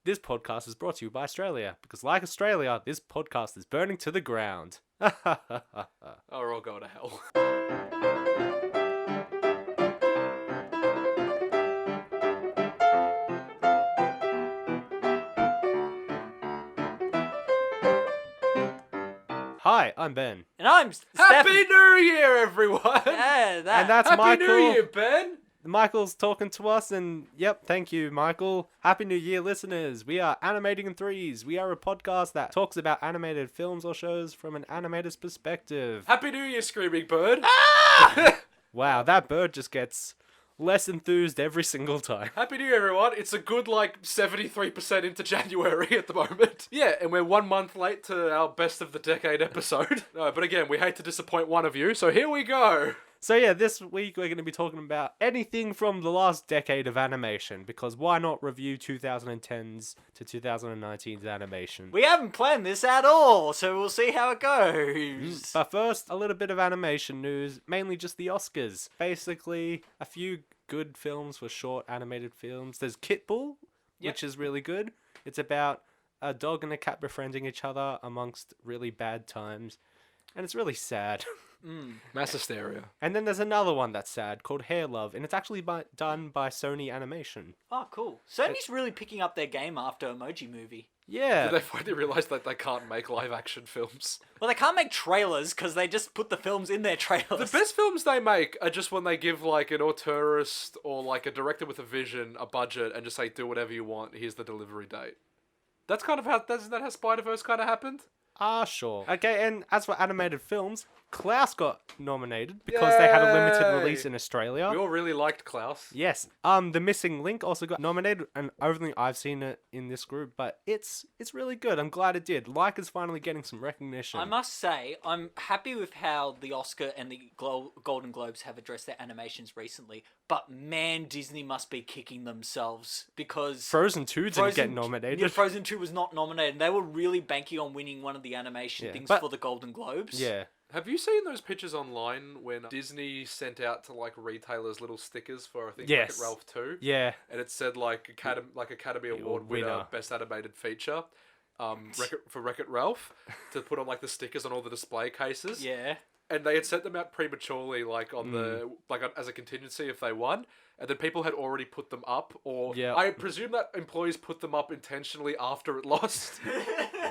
This podcast is brought to you by Australia, because like Australia, this podcast is burning to the ground. Oh, we're all going to hell. Hi, I'm Ben. And I'm Happy Stefan. New Year, everyone! Yeah, that. And that's Happy Michael. New Year, Ben! Michael's talking to us, and yep, thank you, Michael. Happy New Year, listeners. We are Animating in Threes. We are a podcast that talks about animated films or shows from an animator's perspective. Happy New Year, Screaming Bird! Wow, that bird just gets less enthused every single time. Happy New Year, everyone! It's a good, 73% into January at the moment. Yeah, and we're 1 month late to our best of the decade episode. No, but again, we hate to disappoint one of you, so here we go! So yeah, this week we're going to be talking about anything from the last decade of animation, because why not review 2010s to 2019's animation? We haven't planned this at all, so we'll see how it goes. But first, a little bit of animation news, mainly just the Oscars. Basically, a few good films for short animated films. There's Kit Bull, which is really good. It's about a dog and a cat befriending each other amongst really bad times, and it's really sad. Mass hysteria. And then there's another one that's sad called Hair Love, and it's actually done by Sony Animation. Oh, cool. Sony's really picking up their game after Emoji Movie. Yeah. Did they finally realise that they can't make live-action films? Well, they can't make trailers because they just put the films in their trailers. The best films they make are just when they give, an auteurist or, a director with a vision a budget and just say, do whatever you want, here's the delivery date. That's kind of how... Isn't that how Spiderverse kind of happened? Sure. Okay, and as for animated films, Klaus got nominated because they had a limited Yay! release in Australia. We all really liked Klaus. Yes. The Missing Link also got nominated, and only I've seen it in this group, but it's really good. I'm glad it did. Is finally getting some recognition. I must say, I'm happy with how the Oscar and the Golden Globes have addressed their animations recently, but man, Disney must be kicking themselves because... Frozen 2 didn't get nominated. Yeah, Frozen 2 was not nominated. They were really banking on winning one of the animation things for the Golden Globes. Yeah. Have you seen those pictures online when Disney sent out to retailers little stickers for I think Wreck-It Ralph 2? Yeah. And it said Academy Award winner Best Animated Feature, for Wreck-It Ralph to put on the stickers on all the display cases. Yeah. And they had sent them out prematurely on the as a contingency if they won. And then people had already put them up, or I presume that employees put them up intentionally after it lost.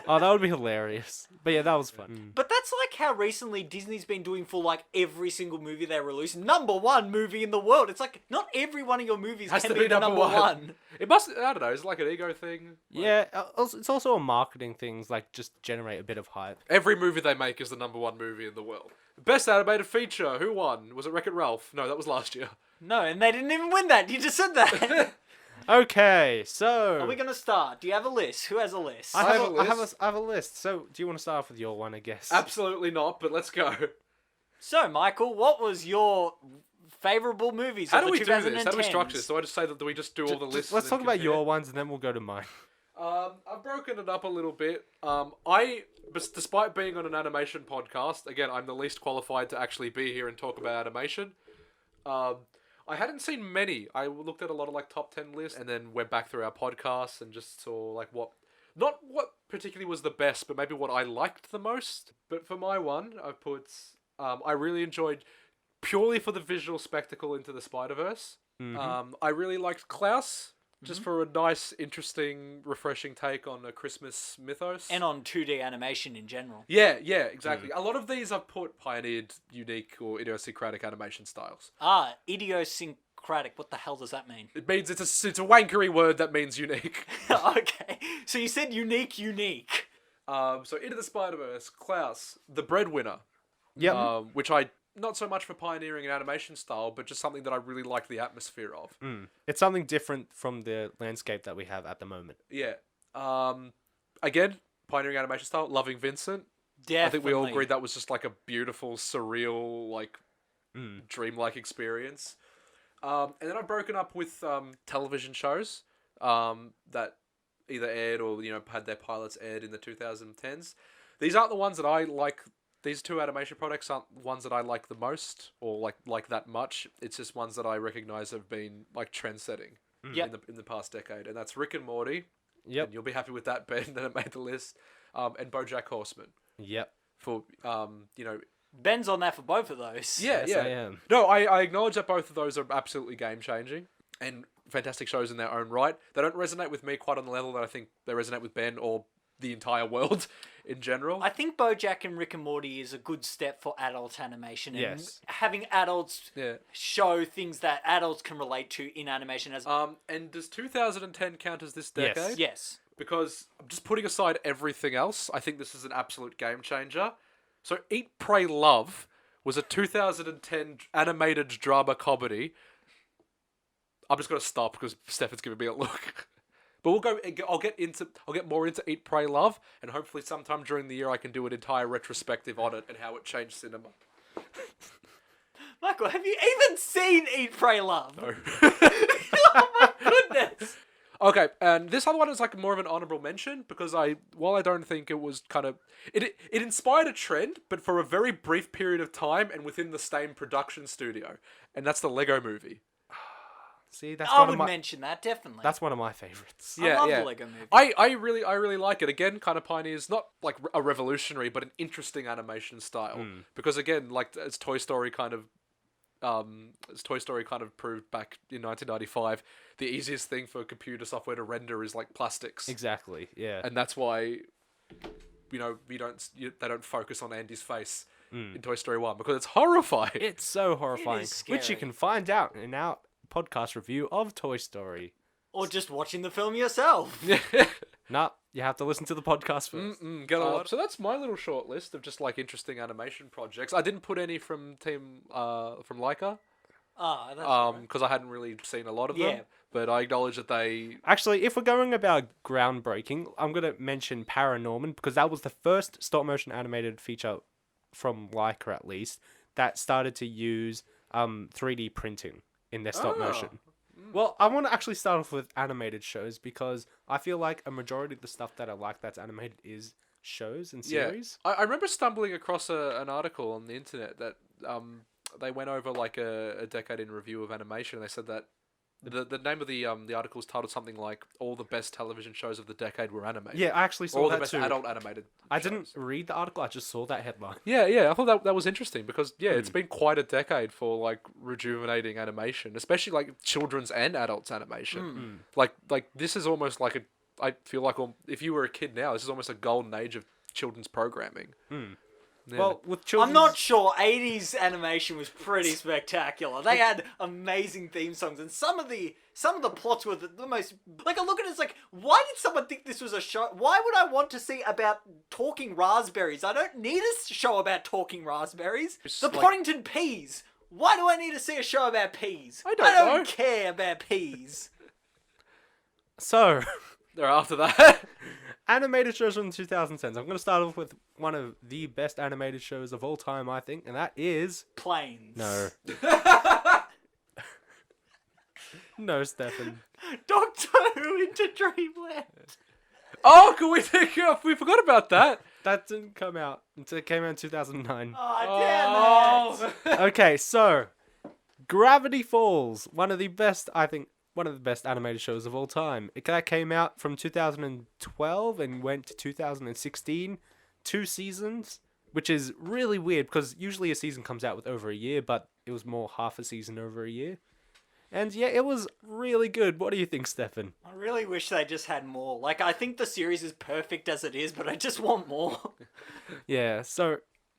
Oh, that would be hilarious. But yeah, that was fun. But that's how recently Disney's been doing for every single movie they release. #1 movie in the world. It's not every one of your movies Has can to be be the #1. It must, I don't know, it's an ego thing. Yeah, it's also a marketing thing, just generate a bit of hype. Every movie they make is the #1 movie in the world. Best Animated Feature, who won? Was it Wreck-It Ralph? No, that was last year. No, and they didn't even win that. You just said that. Okay, so... Are we going to start? Do you have a list? Who has a list? I have a list. I have a list. So, do you want to start off with your one, I guess? Absolutely not, but let's go. So, Michael, what was your favourable movies How of do the we 2010s? do this? How do we structure this? Do I just say that we just do all the lists? Let's and talk then about compare? your ones, and then we'll go to mine. I've broken it up a little bit. Despite being on an animation podcast, again, I'm the least qualified to actually be here and talk about animation. I hadn't seen many. I looked at a lot of top 10 lists and then went back through our podcasts and just saw not what particularly was the best, but maybe what I liked the most. But for my one, I put, I really enjoyed purely for the visual spectacle Into the Spiderverse. Mm-hmm. I really liked Klaus. Just for a nice, interesting, refreshing take on a Christmas mythos. And on 2D animation in general. Yeah, exactly. A lot of these I've pioneered unique or idiosyncratic animation styles. Idiosyncratic. What the hell does that mean? It means it's a wankery word that means unique. Okay. So you said unique. So Into the Spider-Verse, Klaus, the breadwinner. Yep. Which I... Not so much for pioneering an animation style, but just something that I really like the atmosphere of. It's something different from the landscape that we have at the moment. Yeah. Again, pioneering animation style, loving Vincent. Definitely. I think we all agreed that was just a beautiful, surreal, dreamlike experience. And then I've broken up with television shows that either aired or had their pilots aired in the 2010s. These aren't the ones that I like. These two animation products aren't ones that I like the most or like that much. It's just ones that I recognize have been trend setting in the past decade, and that's Rick and Morty Yep. And you'll be happy with that, Ben, that it made the list. And BoJack Horseman. Yep. For, you know... Ben's on that for both of those. Yeah, Yes, yeah. I am. No, I acknowledge that both of those are absolutely game-changing and fantastic shows in their own right. They don't resonate with me quite on the level that I think they resonate with Ben or the entire world in general. I think BoJack and Rick and Morty is a good step for adult animation. And Yes. having adults Yeah. show things that adults can relate to in animation as... And does 2010 count as this decade? yes. Because I'm just putting aside everything else, I think this is an absolute game changer. So Eat, Pray, Love was a 2010 animated drama comedy. I'm just going to stop because Stefan's giving me a look. But we'll go. I'll get more into Eat, Pray, Love, and hopefully sometime during the year I can do an entire retrospective on it and how it changed cinema. Michael, have you even seen Eat, Pray, Love? No. Oh my goodness! Okay, and this other one is like more of an honorable mention because while I don't think it was kind of it inspired a trend, but for a very brief period of time and within the same production studio, and that's the Lego Movie. See, that's I one would of my mention that, definitely. that's one of my favorites. I love the Lego Movie. I really like it. Again, kind of pioneers not like a revolutionary, but an interesting animation style. Because again, like as Toy Story kind of proved back in 1995, the easiest thing for computer software to render is like plastics. Exactly. Yeah. And that's why, they don't focus on Andy's face in Toy Story 1 because it's horrifying. It's so horrifying, which you scary. can find out in our podcast review of Toy Story. Or just watching the film yourself. Nah, you have to listen to the podcast first. Get all up. So that's my little short list of just like interesting animation projects. I didn't put any from from Leica Ah, that's right. because I hadn't really seen a lot of Yeah. them. But I acknowledge that they. Actually, if we're going about groundbreaking, I'm going to mention Paranorman because that was the first stop-motion animated feature from Leica, at least, that started to use 3D printing in their stop-motion. Well, I want to actually start off with animated shows because I feel like a majority of the stuff that I like that's animated is shows and series. I remember stumbling across an article on the internet that they went over like a decade in review of animation. And they said that the name of the article is titled something like "All the Best Television Shows of the Decade Were Animated." Yeah, I actually or saw all the that best too. adult animated. I shows. didn't read the article, I just saw that headline. Yeah, I thought that was interesting because it's been quite a decade for like rejuvenating animation, especially like children's and adults animation. Like this is almost like I feel like if you were a kid now, this is almost a golden age of children's programming. Yeah. Well, with children, I'm not sure. 80s animation was pretty spectacular. They had amazing theme songs, and some of the plots were the most. Like, I look at it, it's like, why did someone think this was a show? Why would I want to see about talking raspberries? I don't need a show about talking raspberries. The like- Poddington peas. Why do I need to see a show about peas? I don't know. care about peas. So, They're after that. animated shows from the 2010s. I'm going to start off with one of the best animated shows of all time, I think, and that is... Planes. No. No, Stefan. Doctor Who into Dreamland. Oh, can we take off? We forgot about that. That didn't come out until it came out in 2009. Oh, damn it. Okay, so Gravity Falls, one of the best animated shows of all time. That came out from 2012 and went to 2016, 2 seasons, which is really weird because usually a season comes out with over a year, but it was more half a season over a year. And yeah, it was really good. What do you think, Stefan? I really wish they just had more. Like, I think the series is perfect as it is, but I just want more. Yeah, so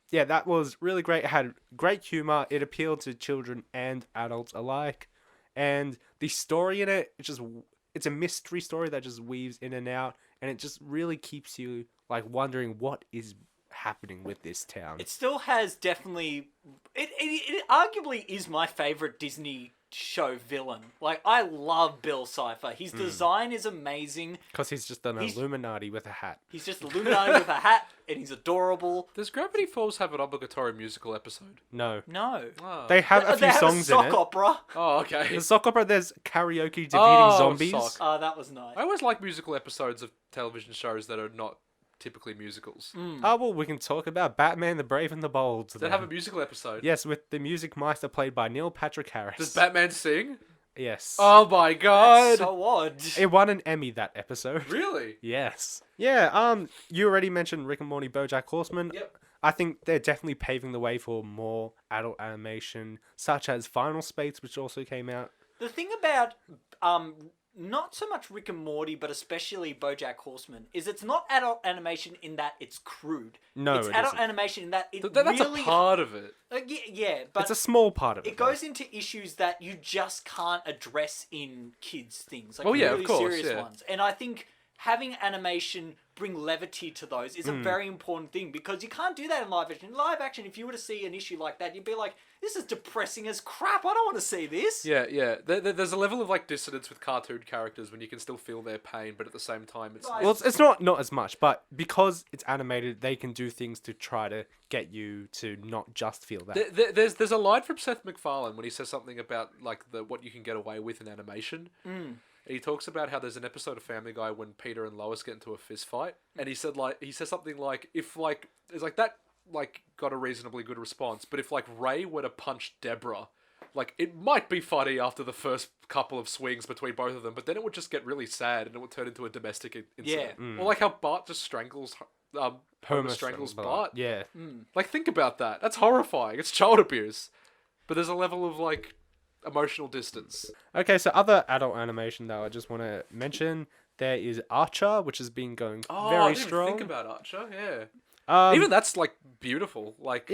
yeah, that was really great. It had great humor. It appealed to children and adults alike. And the story in it, it's a mystery story that just weaves in and out, and it just really keeps you like wondering what is happening with this town. It still has definitely... It arguably is my favorite Disney show villain. Like, I love Bill Cipher. His design is amazing. Because he's just an Illuminati with a hat. He's just Illuminati with a hat, and he's adorable. Does Gravity Falls have an obligatory musical episode? No. No. Oh, They have a few They have songs a sock in it. opera. oh okay. The sock opera, there's karaoke defeating Oh, zombies. sock. Oh, that was nice. I always like musical episodes of television shows that are not typically musicals. Oh, well, we can talk about Batman the Brave and the Bold. Does that have a musical episode? Yes, with the music master played by Neil Patrick Harris. Does Batman sing? Yes. Oh my god! That's so odd. It won an Emmy that episode. Really? Yes. Yeah, you already mentioned Rick and Morty, BoJack Horseman. Yep. I think they're definitely paving the way for more adult animation, such as Final Space, which also came out. The thing about not so much Rick and Morty, but especially BoJack Horseman, is it's not adult animation in that it's crude. No, it's it adult isn't. animation in that it That's really a part of it. yeah, but It's a small part of it. it goes into issues that you just can't address in kids things, like Oh, yeah, of really course, serious yeah. ones. And I think having animation bring levity to those is a very important thing, because you can't do that in live action. In live action, if you were to see an issue like that, you'd be like, this is depressing as crap. I don't want to see this. Yeah. There's a level of like dissonance with cartoon characters when you can still feel their pain, but at the same time, it's Right. Well, it's not as much, but because it's animated, they can do things to try to get you to not just feel that. There's a line from Seth MacFarlane when he says something about like what you can get away with in animation. And he talks about how there's an episode of Family Guy when Peter and Lois get into a fist fight, and he says something like, if like it's like that like got a reasonably good response, but if like Ray were to punch Deborah, like it might be funny after the first couple of swings between both of them, but then it would just get really sad and it would turn into a domestic incident. Yeah. Or like how Bart just strangles Homer strangles Bart. Yeah. Like, think about that. That's horrifying. It's child abuse. But there's a level of, like, emotional distance. Okay, so other adult animation that I just want to mention, there is Archer, which has been going Oh, very I didn't strong. even think about Archer, yeah. Um, Even that's, like, beautiful. Like,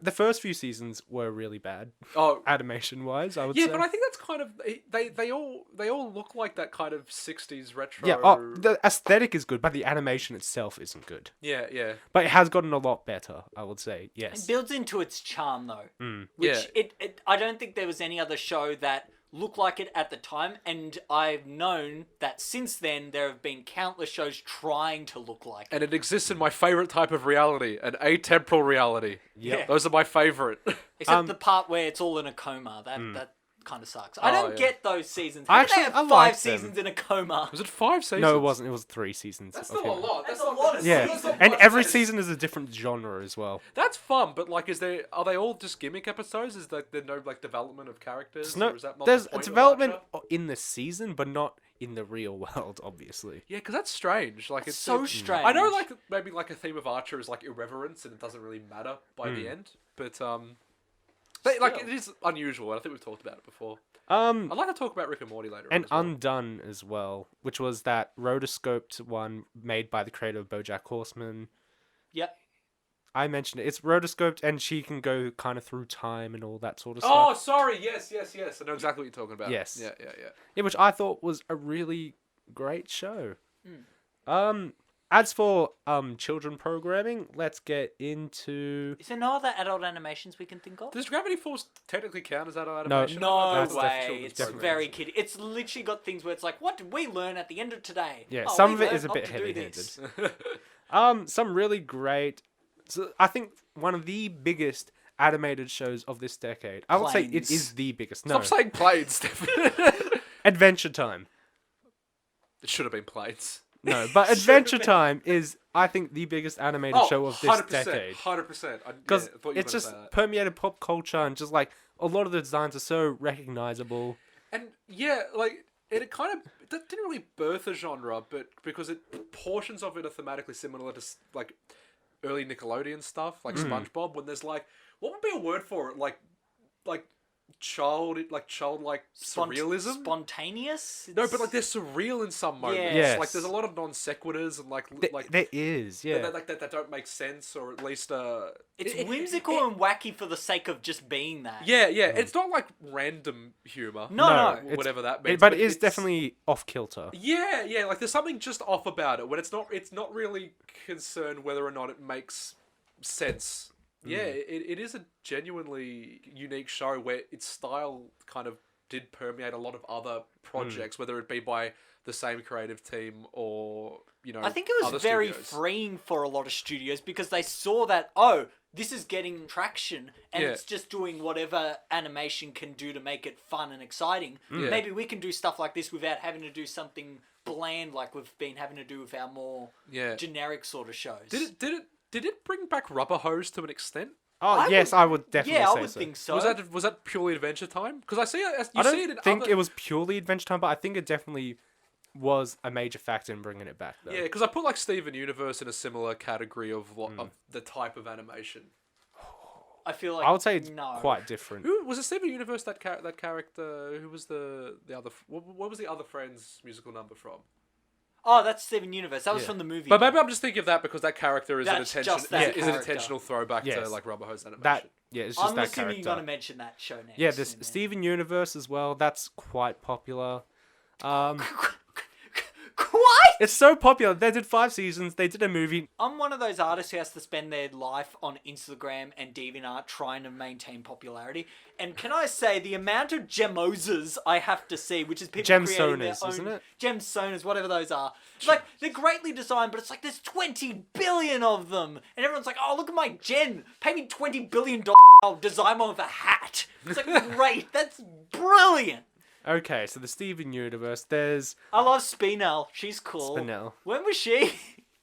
the first few seasons were really bad, oh, animation wise. I would yeah, say. but I think that's kind of they all look like that kind of 60s retro. Yeah. Oh, the aesthetic is good, but the animation itself isn't good. yeah. But it has gotten a lot better, I would say. It Yes. builds into its charm, though. Yeah. Which I don't think there was any other show that looked like it at the time, and I've known that since then there have been countless shows trying to look like it. And it exists in my favorite type of reality, an atemporal reality. Yeah. Those are my favorite. Except the part where it's all in a coma. That kind of sucks. I don't yeah. get those seasons. I How do they actually- have I 5 like them. seasons in a coma? Was it 5 seasons? No, it wasn't. It was 3 seasons. That's of still a him. lot. That's a lot of Yeah, seasons. and every season is a different genre as well. That's fun, but like, are they all just gimmick episodes? Is there no like development of characters? No, or is that not there's the point of development Archer? in the season, but not in the real world, obviously. Yeah, because that's strange. Like, it's so strange. I know, like maybe like a theme of Archer is like irreverence, and it doesn't really matter by the end. But like Still. it is unusual, and I think we've talked about it before. Um, I'd like to talk about Rick and Morty later. and on as well. Undone as well, which was that rotoscoped one made by the creator of BoJack Horseman. Yeah. I mentioned it. It's rotoscoped, and she can go kind of through time and all that sort of Oh, stuff. sorry. Yes. I know exactly what you're talking about. Yes. Yeah. Yeah, which I thought was a really great show. As for children programming, let's get into. Is there no other adult animations we can think of? Does Gravity Falls technically count as adult No. animation? No That's way. definitely It's children's very kiddie. It's literally got things where it's like, what did we learn at the end of today? Yeah, Oh, some we of it learned is a not bit to do heavy-handed. this. Some really great. So I think one of the biggest animated shows of this decade. I would say it Planes. is the biggest. No, Stop saying planes, Stefan. Adventure Time. It should have been planes. No, but Adventure Time is, I think, the biggest animated show of this 100%, decade. 100%. Because it's just permeated pop culture and just like a lot of the designs are so recognizable. And yeah, like it kind of that didn't really birth a genre, but because portions of it are thematically similar to like early Nickelodeon stuff, like SpongeBob. When there's like, what would be a word for it? Like childlike surrealism. Spontaneous? No, but like they're surreal in some moments. Yes. Like there's a lot of non sequiturs and like There is, yeah. that don't make sense, or at least It's whimsical and wacky for the sake of just being that. Yeah. It's not like random humor. No. it's- Whatever that means. but it is it's- defined off kilter. Yeah. Like there's something just off about it when it's not really concerned whether or not it makes sense. Yeah, it is a genuinely unique show where its style kind of did permeate a lot of other projects, whether it be by the same creative team or, I think it was other very studios. freeing for a lot of studios because they saw that, this is getting traction and Yeah. it's just doing whatever animation can do to make it fun and exciting. Yeah. Maybe we can do stuff like this without having to do something bland like we've been having to do with our more Yeah. generic sort of shows. Did it bring back Rubber Hose to an extent? Oh, yes, I would definitely Yeah, I say would so. think so. Was that purely Adventure Time? Because I see it. I You see it in don't think other... it was purely Adventure Time, but I think it definitely was a major factor in bringing it back, though. Yeah, because I put like Steven Universe in a similar category of of the type of animation. I feel like I would say it's no. quite different. Who was it? Steven Universe? That character? Who was the other? What was the other Friends musical number from? Oh, that's Steven Universe. That was Yeah. from the movie. But maybe I'm just thinking of that because that character is That's an intentional just that is an character. intentional throwback to Yes. like Rubber Hose animation. That it's just I'm that assuming character. you're gonna mention that show next. Yeah, this and then- Steven Universe as well. That's quite popular. Um, What? it's so popular. They did 5 seasons. They did a movie. I'm one of those artists who has to spend their life on Instagram and DeviantArt trying to maintain popularity. And can I say the amount of gemoses I have to see, which is people creating their Gemsonas, own isn't it? gemsonas, whatever those are. Like they're greatly designed, but it's like there's 20 billion of them, and everyone's like, "Oh, look at my gen! Pay me $20 billion. I'll design one with a hat." It's like great. That's brilliant. Okay, so the Steven Universe. There's I love Spinel. She's cool. Spinel. When was she?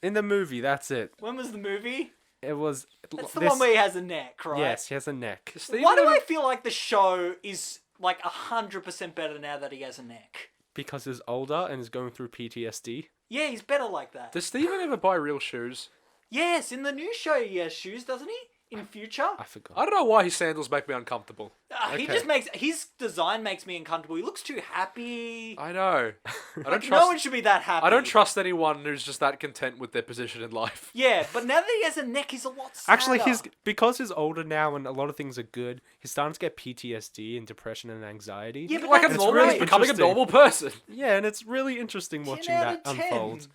In the movie, that's it. When was the movie? It was. That's the one where he has a neck, right? Yes, he has a neck. Why do I feel like the show is like 100% better now that he has a neck? Because he's older and is going through PTSD. Yeah, he's better like that. Does Steven ever buy real shoes? Yes, in the new show he has shoes, doesn't he? In future? I forgot. I don't know why his sandals make me uncomfortable. He okay. just makes his design makes me uncomfortable. He looks too happy. I know. I don't Like, trust. no one should be that happy. I don't trust anyone who's just that content with their position in life. Yeah, but now that he has a neck, he's a lot sadder. Actually, because he's older now and a lot of things are good, he's starting to get PTSD and depression and anxiety. Yeah, but Like that's a it's normal, really he's becoming a interesting. normal person. Yeah, and it's really interesting 10 watching out that of 10. unfold.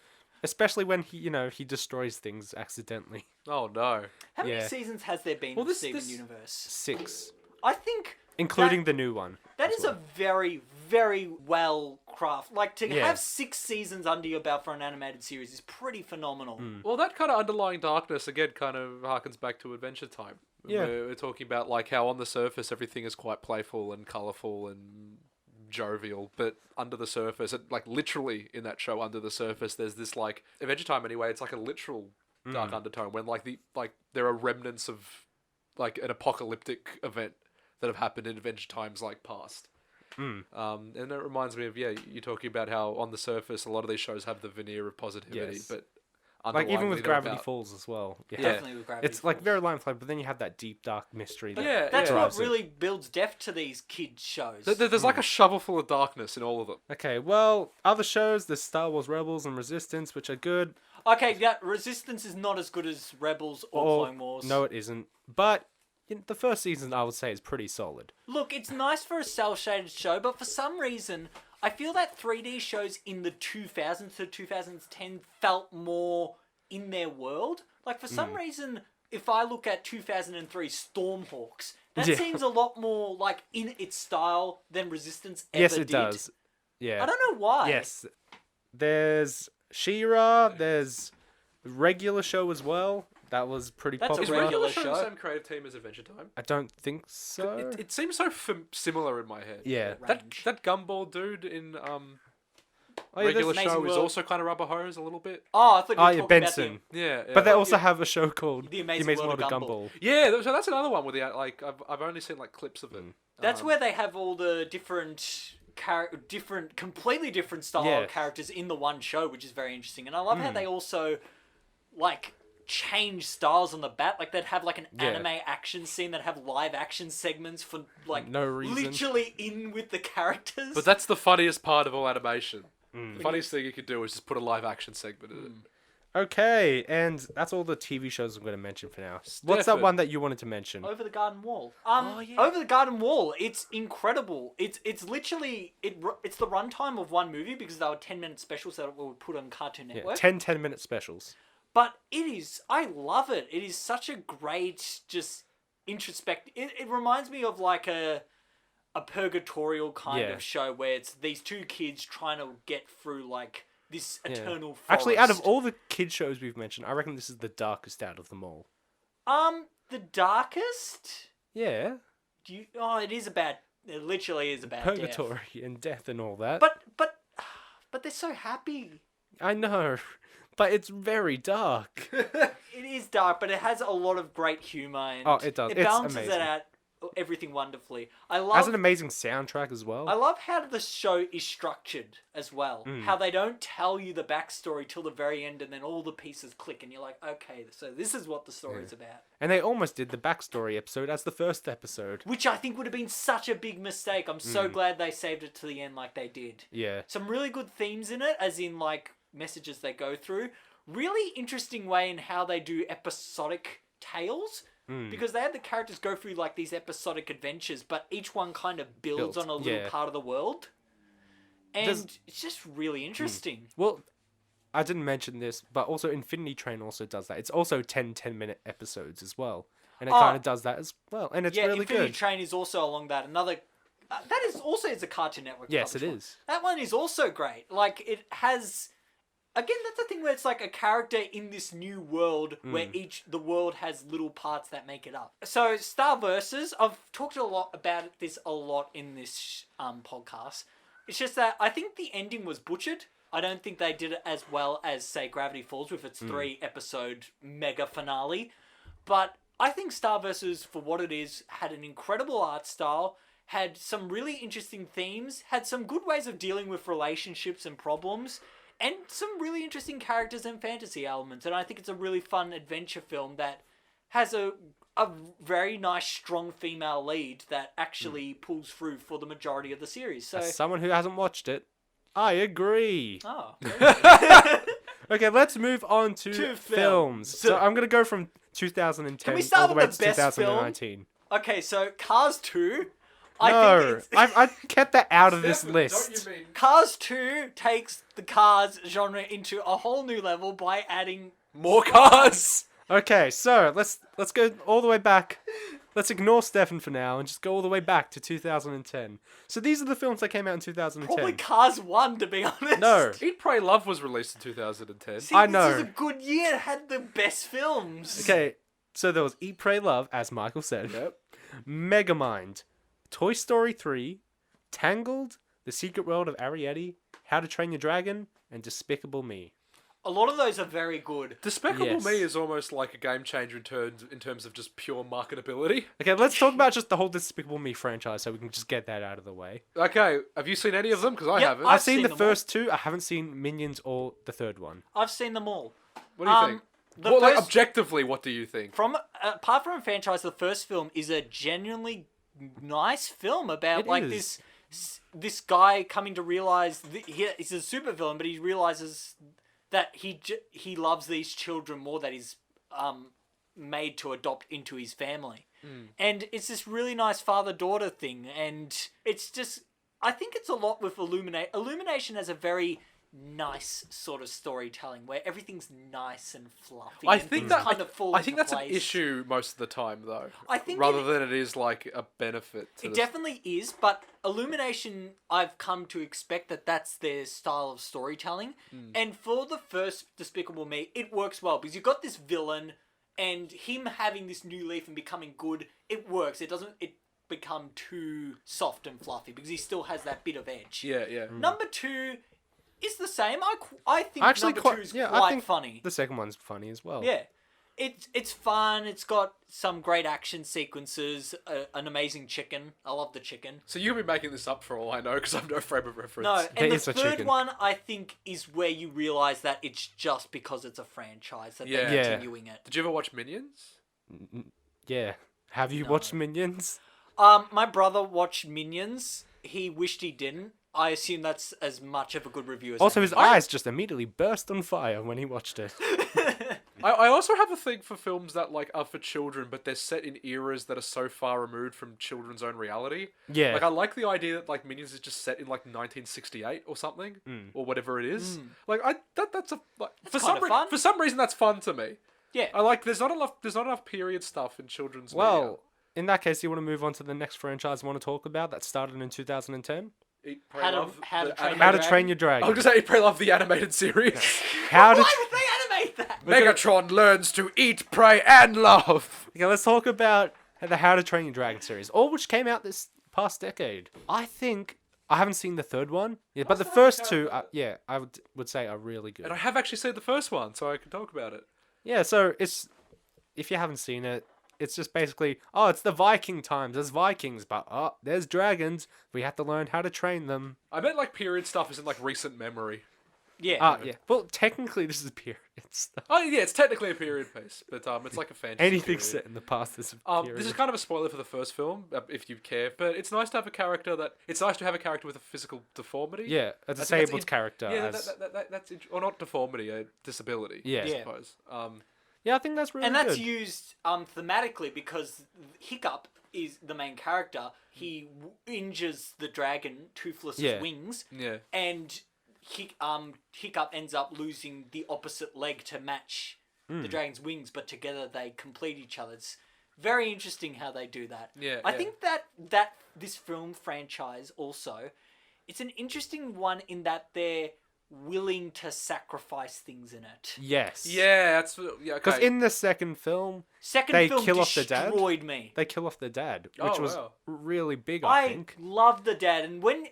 Especially when he destroys things accidentally. Oh no. How many Yeah. seasons has there been Well, in this- Steven this- Universe? 6. I think Including the new one. that as is well. a very, very well crafted. Like to Yeah. have 6 seasons under your belt for an animated series is pretty phenomenal. Well, that kind of underlying darkness again kind of harkens back to Adventure Time. Yeah. We're talking about like how on the surface everything is quite playful and colourful and jovial, but under the surface, like literally in that show, under the surface, there's this like Adventure Time anyway. It's like a literal dark undertone when like there are remnants of like an apocalyptic event that have happened in Adventure Times like past. And it reminds me of you're talking about how on the surface a lot of these shows have the veneer of positivity, Yes. but Like even with underlyingly they're Gravity about- Falls as well. You Yeah. have- Definitely with Gravity It's like Falls. very line flame, but then you have that deep dark mystery. That Yeah, That's yeah. what drives it. really builds depth to these kid shows. There's like a shovel full of darkness in all of them. Okay, well, other shows, there's Star Wars Rebels and Resistance, which are good. Okay, yeah, Resistance is not as good as Rebels or Clone Wars. No, it isn't. But the first season, I would say, is pretty solid. Look, it's nice for a cel-shaded show, but for some reason, I feel that 3D shows in the 2000s to 2010 felt more in their world. Like, for some reason, if I look at 2003 Stormhawks, that Yeah. seems a lot more, like, in its style than Resistance ever Yes, it did. does. Yeah. I don't know why. Yes. There's She-Ra, there's the regular show as well. That was pretty That's a Is popular. regular Regular Show the show? same creative team as Adventure Time? I don't think so. It seems so similar in my head. Yeah. Range. That gumball dude in Oh, yeah, regular Amazing show is World. also kind of Rubber Hose a little bit. Oh, I thought you were Oh, yeah, talking Benson. about Yeah, But they yeah. also have a show called The Amazing World of Gumball. Yeah, so that's another one with the like I've only seen like clips of it. That's where they have all the different completely different style Yeah. characters in the one show, which is very interesting. And I love how they also like change styles on the bat. Like they'd have like an Yeah. anime action scene that have live action segments for like No reason. literally in with the characters. But that's the funniest part of all animation. The funniest thing you could do is just put a live action segment in it. Okay, and that's all the TV shows I'm going to mention for now. What's that Stefan. one that you wanted to mention? Over the Garden Wall. yeah. Over the Garden Wall. It's incredible. It's literally it's the runtime of one movie because they were 10-minute specials that were put on Cartoon Yeah, Network. 10-minute specials. But it is, I love it. It is such a great, just introspective. It reminds me of like a purgatorial kind Yeah. of show where it's these two kids trying to get through like this Yeah. eternal forest. Actually, out of all the kid shows we've mentioned, I reckon this is the darkest out of them all. the darkest. Yeah, Oh, it is about. It literally is about death. purgatory and death and all that. But they're so happy. I know, but it's very dark. It is dark, but it has a lot of great humor. And Oh, it does. It It's balances amazing. it out, everything wonderfully. I Has love an amazing soundtrack as well. I love how the show is structured as well. Mm. How they don't tell you the backstory till the very end, and then all the pieces click, and you're like, okay, so this is what the story's about. And they almost did the backstory episode as the first episode. Which I think would have been such a big mistake. I'm so glad they saved it to the end like they did. Yeah. Some really good themes in it, as in like messages they go through. Really interesting way in how they do episodic tales. Because they have the characters go through like these episodic adventures, but each one kind of builds on a little part of the world. And it's just really interesting. Well, I didn't mention this, but also Infinity Train also does that. It's also 10-minute episodes as well. And it kind of does that as well. And it's really Infinity good. Train is also along that. Another... that is also is a Cartoon Network. Yes, it published one. is. That one is also great. Like, it has... Again, that's the thing where it's like a character in this new world where the world has little parts that make it up. So, Starverses, I've talked about this a lot in this podcast. It's just that I think the ending was butchered. I don't think they did it as well as, say, Gravity Falls with its 3-episode mega finale. But I think Starverses, for what it is, had an incredible art style, had some really interesting themes, had some good ways of dealing with relationships and problems, and some really interesting characters and fantasy elements. And I think it's a really fun adventure film that has a very nice, strong female lead that actually pulls through for the majority of the series. So, As someone who hasn't watched it, I agree. oh, Okay, let's move on to To films. So- So I'm going to go from 2010 Can we start all the with way the to best film? 2019. okay. So Cars 2. No, I think I kept that out of this Stefan, list. Don't you mean... Cars 2 takes the Cars genre into a whole new level by adding... More cars? Okay, so let's go all the way back. Let's ignore Stefan for now and just go all the way back to 2010. So these are the films that came out in 2010. Probably Cars 1, to be honest. No. Eat, Pray, Love was released in 2010. See, I this know. is a good year. It had the best films. Okay, so there was Eat, Pray, Love, as Michael said. Yep. Megamind, Toy Story 3, Tangled, The Secret World of Arrietty, How to Train Your Dragon, and Despicable Me. A lot of those are very good. Despicable Yes. Me is almost like a game changer in terms of just pure marketability. Okay, let's talk about just the whole Despicable Me franchise so we can just get that out of the way. Okay, have you seen any of them? Because I Yep, haven't. I've I've seen seen the them first two. I haven't seen Minions or the third one. I've seen them all. What do you think? The Well, like, first, objectively, what do you think? apart from a franchise, the first film is a genuinely nice film about It like is. this guy coming to realize he's a supervillain, but he realizes that he loves these children more that he's made to adopt into his family. And it's this really nice father-daughter thing, and it's just I think it's a lot with Illumination has a very nice sort of storytelling where everything's nice and fluffy. I and think things that kind of fall I think into that's an place. issue most of the time, though. I think rather it- than it is like a benefit. To It the- definitely is, but Illumination, I've come to expect that that's their style of storytelling. And for the first Despicable Me, it works well because you've got this villain and him having this new leaf and becoming good. It works. It doesn't become too soft and fluffy because he still has that bit of edge. Yeah, yeah. Number 2 is the same. I think Actually, number 2 is I quite think funny. the second one's funny as well. Yeah. It's fun. It's got some great action sequences. An amazing chicken. I love the chicken. So you'll be making this up for all I know because I've no frame of reference. No, and is the a third chicken. one I think is where you realise that it's just because it's a franchise that Yeah. they're Yeah. continuing it. Did you ever watch Minions? Yeah. Have you No. watched Minions? My brother watched Minions. He wished he didn't. I assume that's as much of a good review as Also, any. his eyes just immediately burst on fire when he watched it. I also have a thing for films that like are for children, but they're set in eras that are so far removed from children's own reality. Yeah. Like I like the idea that like Minions is just set in like 1968 or something, or whatever it is. Like that's a like, kinda fun. for some reason that's fun to me. Yeah. I like there's not enough period stuff in children's media. Well, in that case, you want to move on to the next franchise I want to talk about that started in 2010? Eat, Pray, How to- Love, How to the Train animated- How to Dragon? Train Your Dragon. I was gonna say Eat, Pray, Love the animated series. How to... Why would they animate that? Megatron learns to eat, pray, and love. Okay, let's talk about the How to Train Your Dragon series, all which came out this past decade. I think... I haven't seen the third one, but the first two, I would say are really good. And I have actually seen the first one, so I can talk about it. Yeah, so it's if you haven't seen it, it's just basically, oh, it's the Viking times. There's Vikings, but oh, there's dragons. We have to learn how to train them. I meant like period stuff is in like recent memory. Yeah. Yeah. Well, technically, this is period stuff. Oh yeah, it's technically a period piece, but it's like a fantasy. Anything period. set in the past is a period. This is kind of a spoiler for the first film, if you care. But it's nice to have a character it's nice to have a character with a physical deformity. Yeah, a I think disabled character. Yeah, as... that's or not deformity, a disability. Yeah. I Yeah. suppose. Yeah, I think that's really And that's good. used thematically because Hiccup is the main character. He injures the dragon Toothless's wings, Yeah. and Hiccup ends up losing the opposite leg to match the dragon's wings, but together they complete each other. It's very interesting how they do that. Yeah, I yeah. think that this film franchise also, it's an interesting one in that they're willing to sacrifice things in it. Yes. Yeah, that's Because okay. in the second film, Second They film kill off the dad? destroyed me. they kill off the dad, which Oh, was wow. really big, I I think. love the dad, and when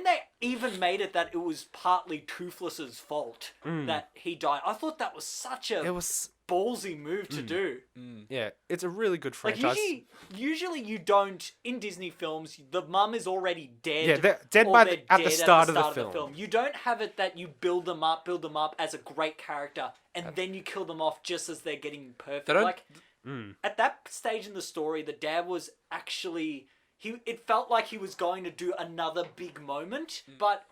they even made it that it was partly Toothless's fault that he died, I thought that was such a It was, ballsy move to do. yeah, it's a really good Like franchise. usually you don't in Disney films. The mum is already dead. Yeah, they're dead or by they're at the dead start of the film. You don't have it that you build them up as a great character, and then you kill them off just as they're getting perfect. They don't- Like at that stage in the story, the dad was actually it felt like he was going to do another big moment, but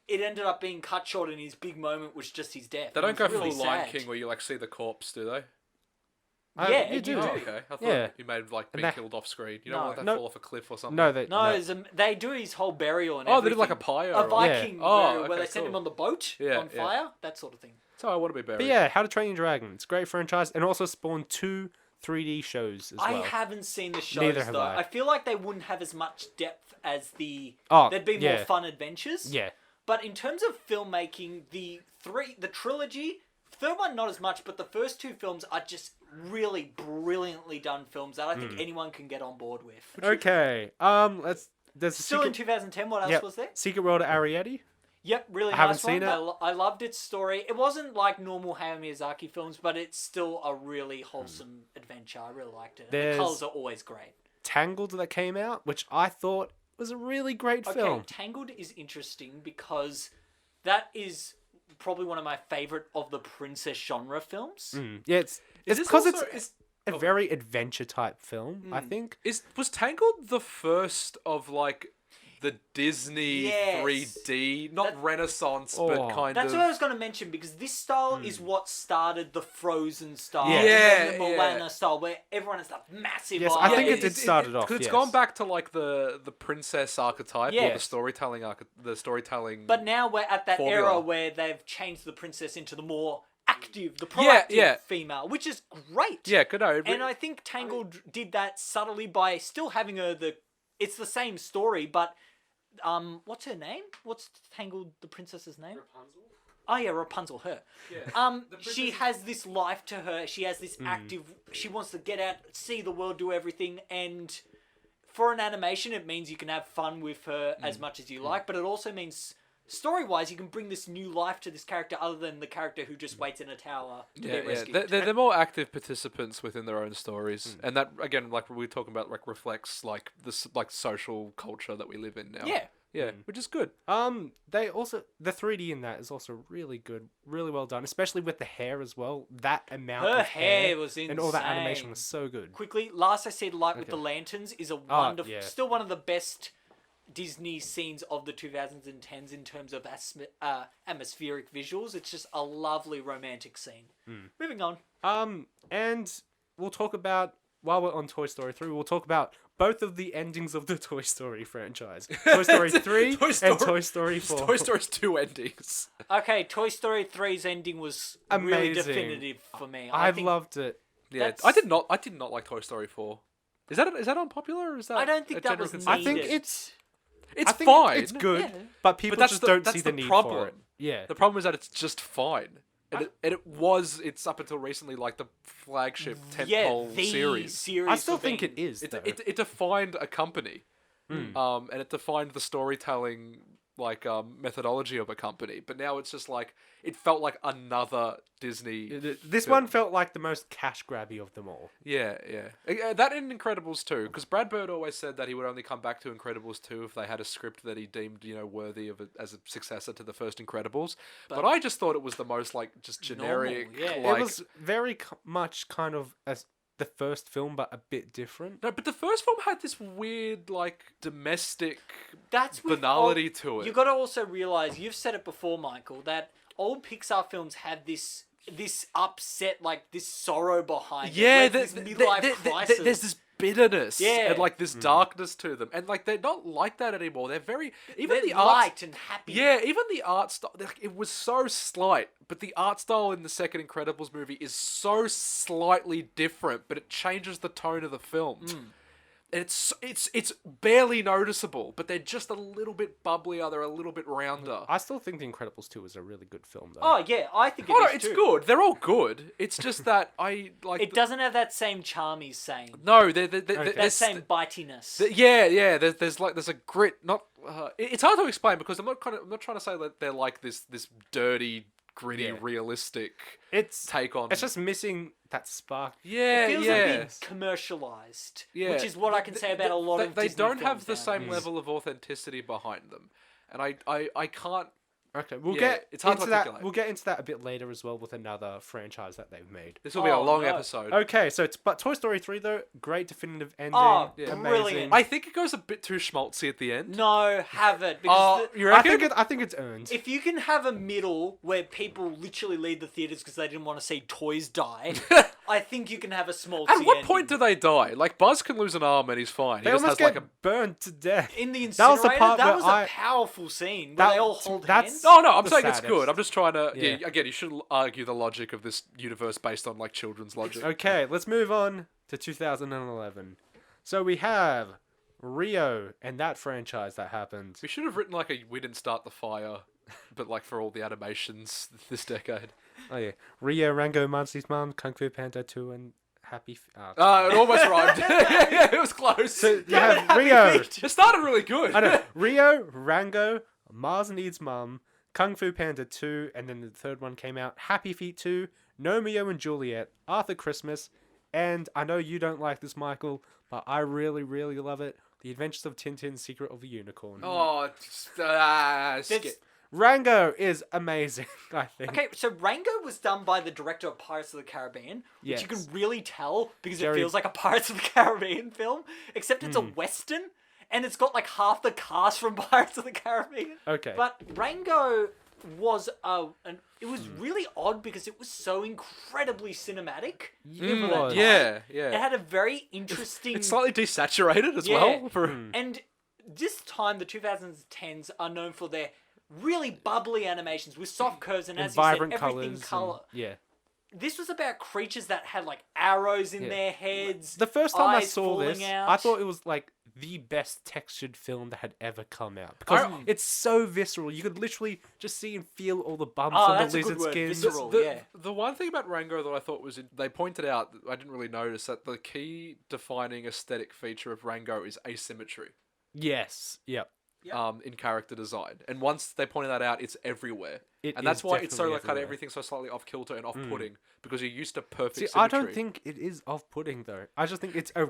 it ended up being cut short, and his big moment was just his death. They It don't was go really full Lion sad. King where you like see the corpse, do they? Yeah, you you do. do. Oh, okay. I thought Yeah. you made like And being that- killed off screen. You don't No. want that No. fall off a cliff or something. No, They do his whole burial and Oh, they everything. did like a pyre. A or- Viking Oh, burial where okay, they sent him cool. on the boat Yeah, on yeah. fire, that sort of thing. So I want to be buried. But yeah, How to Train Your Dragon. It's a great franchise, and also spawned 2 3D shows as well. I haven't seen the shows Neither have though. I. I feel like they wouldn't have as much depth as Oh, there'd be yeah. more fun adventures. Yeah. But in terms of filmmaking, the trilogy, third one not as much, but the first 2 films are just really brilliantly done films that I think anyone can get on board with. Okay. There's a Still in secret, 2010, what else yep, was there? Secret World of Ariete. Yep, really I haven't nice one. seen it. I loved its story. It wasn't like normal Hayao Miyazaki films, but it's still a really wholesome adventure. I really liked it. There's- The colours are always great. Tangled that came out, which I thought was a really great Okay, film. Tangled is interesting because that is probably one of my favorite of the princess genre films. Yeah, it's this because also- it's a very adventure type film, I think. Was Tangled the first of like the Disney Yes. 3D, not That- Renaissance, Oh. but kind That's of. what I was going to mention because this style is what started the Frozen style, Yeah. and then Yeah, the yeah. Moana style, where everyone has that massive. Yes, eye. I think Yeah, it did start it off, because it's yes. gone back to like the princess archetype or the Yes. storytelling But now we're at that Formula. era where they've changed the princess into the more active, the proactive yeah. female, which is great. yeah, good. No, And I think Tangled did that subtly by still having her it's the same story, but what's her name? What's Tangled the princess's name? Rapunzel? Oh yeah, Rapunzel, her. Yeah. She has this life to her. She has this active. She wants to get out, see the world, do everything. And for an animation, it means you can have fun with her as much as you like. But it also means story-wise, you can bring this new life to this character, other than the character who just waits in a tower to Yeah, be rescued. They're more active participants within their own stories, and that again, like we were talking about, like reflects like this like social culture that we live in now. Yeah. which is good. They also the 3D in that is also really good, really well done, especially with the hair as well. That amount Her of hair was and all that insane. animation was so good. Quickly, Last I See the Light with the Lanterns is a wonderful, yeah. still one of the best Disney scenes of the 2010s in terms of atmospheric visuals. It's just a lovely romantic scene. Moving on. And we'll talk about while we're on Toy Story 3, we'll talk about both of the endings of the Toy Story franchise. Toy Story 3 and Toy Story 4. Toy Story's 2 endings. Okay, Toy Story 3's ending was really Amazing. definitive for me. I think, loved it. Yeah, That's- I did not like Toy Story 4. Is that unpopular or is that? I don't think a that general was consensus? I think Needed. it's I think fine. it's It's good, Yeah. but people that's just the- don't that's see the the need problem. for it. Yeah. The problem is that it's just fine. And it's up until recently like the flagship tentpole the series. I still for think being- it is. It, though. it defined a company, and it defined the storytelling like methodology of a company, but now it's just like it felt like another Disney. This film. one felt like the most cash grabby of them all. Yeah. That in Incredibles 2, because Brad Bird always said that he would only come back to Incredibles 2 if they had a script that he deemed, worthy of as a successor to the first Incredibles. But I just thought it was the most like just generic. Normal, like, It was very much kind of as the first film, but a bit different. No, but the first film had this weird, like, domestic That's with banality to it. You got to also realize, you've said it before, Michael, that old Pixar films have this upset, like this sorrow behind it. Yeah, where it's this midlife crisis. there's this bitterness Yeah. and like this darkness to them, and like they're not like that anymore. They're very They're the art. light and happy. Yeah, even the art style, like, it was so slight, but the art style in the second Incredibles movie is so slightly different, but it changes the tone of the film. And it's barely noticeable, but they're just a little bit bubblier, they're a little bit rounder. I still think The Incredibles 2 is a really good film, though. Oh yeah, I think it Oh no, is it's too. good. They're all good. It's just that I like. It doesn't have that same charm he's saying. No, That there's same bitiness. yeah. There's a grit. Not. It's hard to explain because I'm not trying to say that they're like this dirty, gritty, Yeah. realistic It's take on. It's just missing that spark. Yeah, It feels yeah. a bit commercialized, Yeah. which is what I can say about a lot of They Disney don't have films the same nowadays. level of authenticity behind them, and I can't. Okay, we'll Yeah, get it's hard to into that. articulate. We'll get into that a bit later as well with another franchise that they've made. This will be a Oh, long no. episode. Okay, but Toy Story 3 though, great definitive ending. Oh, amazing. brilliant. I think it goes a bit too schmaltzy at the end. No, have it. Because You I reckon? think it's earned. if you can have a middle where people literally leave the theaters because they didn't want to see toys die, I think you can have a small. At what point do they die? Like Buzz can lose an arm and he's fine. They He just almost has get like a. burned to death. in the That was the incinerator? part That where was I- a powerful scene where That- they all hold that's- hands. No, I'm the saying it's saddest. good. I'm just trying to. Yeah. Yeah, again, you shouldn't argue the logic of this universe based on like children's logic. Okay, let's move on to 2011. So we have Rio and that franchise that happened. We should have written like a "We didn't start the fire," but like for all the animations this decade. Oh yeah, Rio, Rango, Monsters Mom, Kung Fu Panda 2, and Happy. It almost rhymed. Yeah, it was close. So you have Rio. It started really good. I know Rio, Rango, Mars Needs Mum, Kung Fu Panda 2, and then the third one came out, Happy Feet 2, Romeo and Juliet, Arthur Christmas, and I know you don't like this, Michael, but I really, really love it, The Adventures of Tintin, Secret of the Unicorn. Oh, skip. Rango is amazing, I think. Okay, so Rango was done by the director of Pirates of the Caribbean, which Yes. you can really tell because Jerry- it feels like a Pirates of the Caribbean film, except it's a western, and it's got like half the cast from Pirates of the Caribbean. Okay. But Rango was it was really odd because it was so incredibly cinematic. It was. Yeah, It yeah. had a very interesting It's slightly desaturated as Yeah. well. For and this time the 2010s are known for their really bubbly animations with soft curves and, And as you vibrant said, everything colors. color. Yeah. This was about creatures that had like arrows in Yeah. their heads. The first time I eyes saw falling this, out. I thought it was like the best textured film that had ever come out because it's so visceral. You could literally just see and feel all the bumps Oh, on that's the a good lizard word, skins. visceral. the, yeah. the one thing about Rango that I thought was they pointed out, I didn't really notice, that the key defining aesthetic feature of Rango is asymmetry. Yes. Yep. In character design, and once they pointed that out, it's everywhere, It and that's is why it's so definitely like kind of everywhere. everything's so slightly off kilter and off putting because you're used to perfect See, symmetry. I don't think it is off-putting though. I just think it's a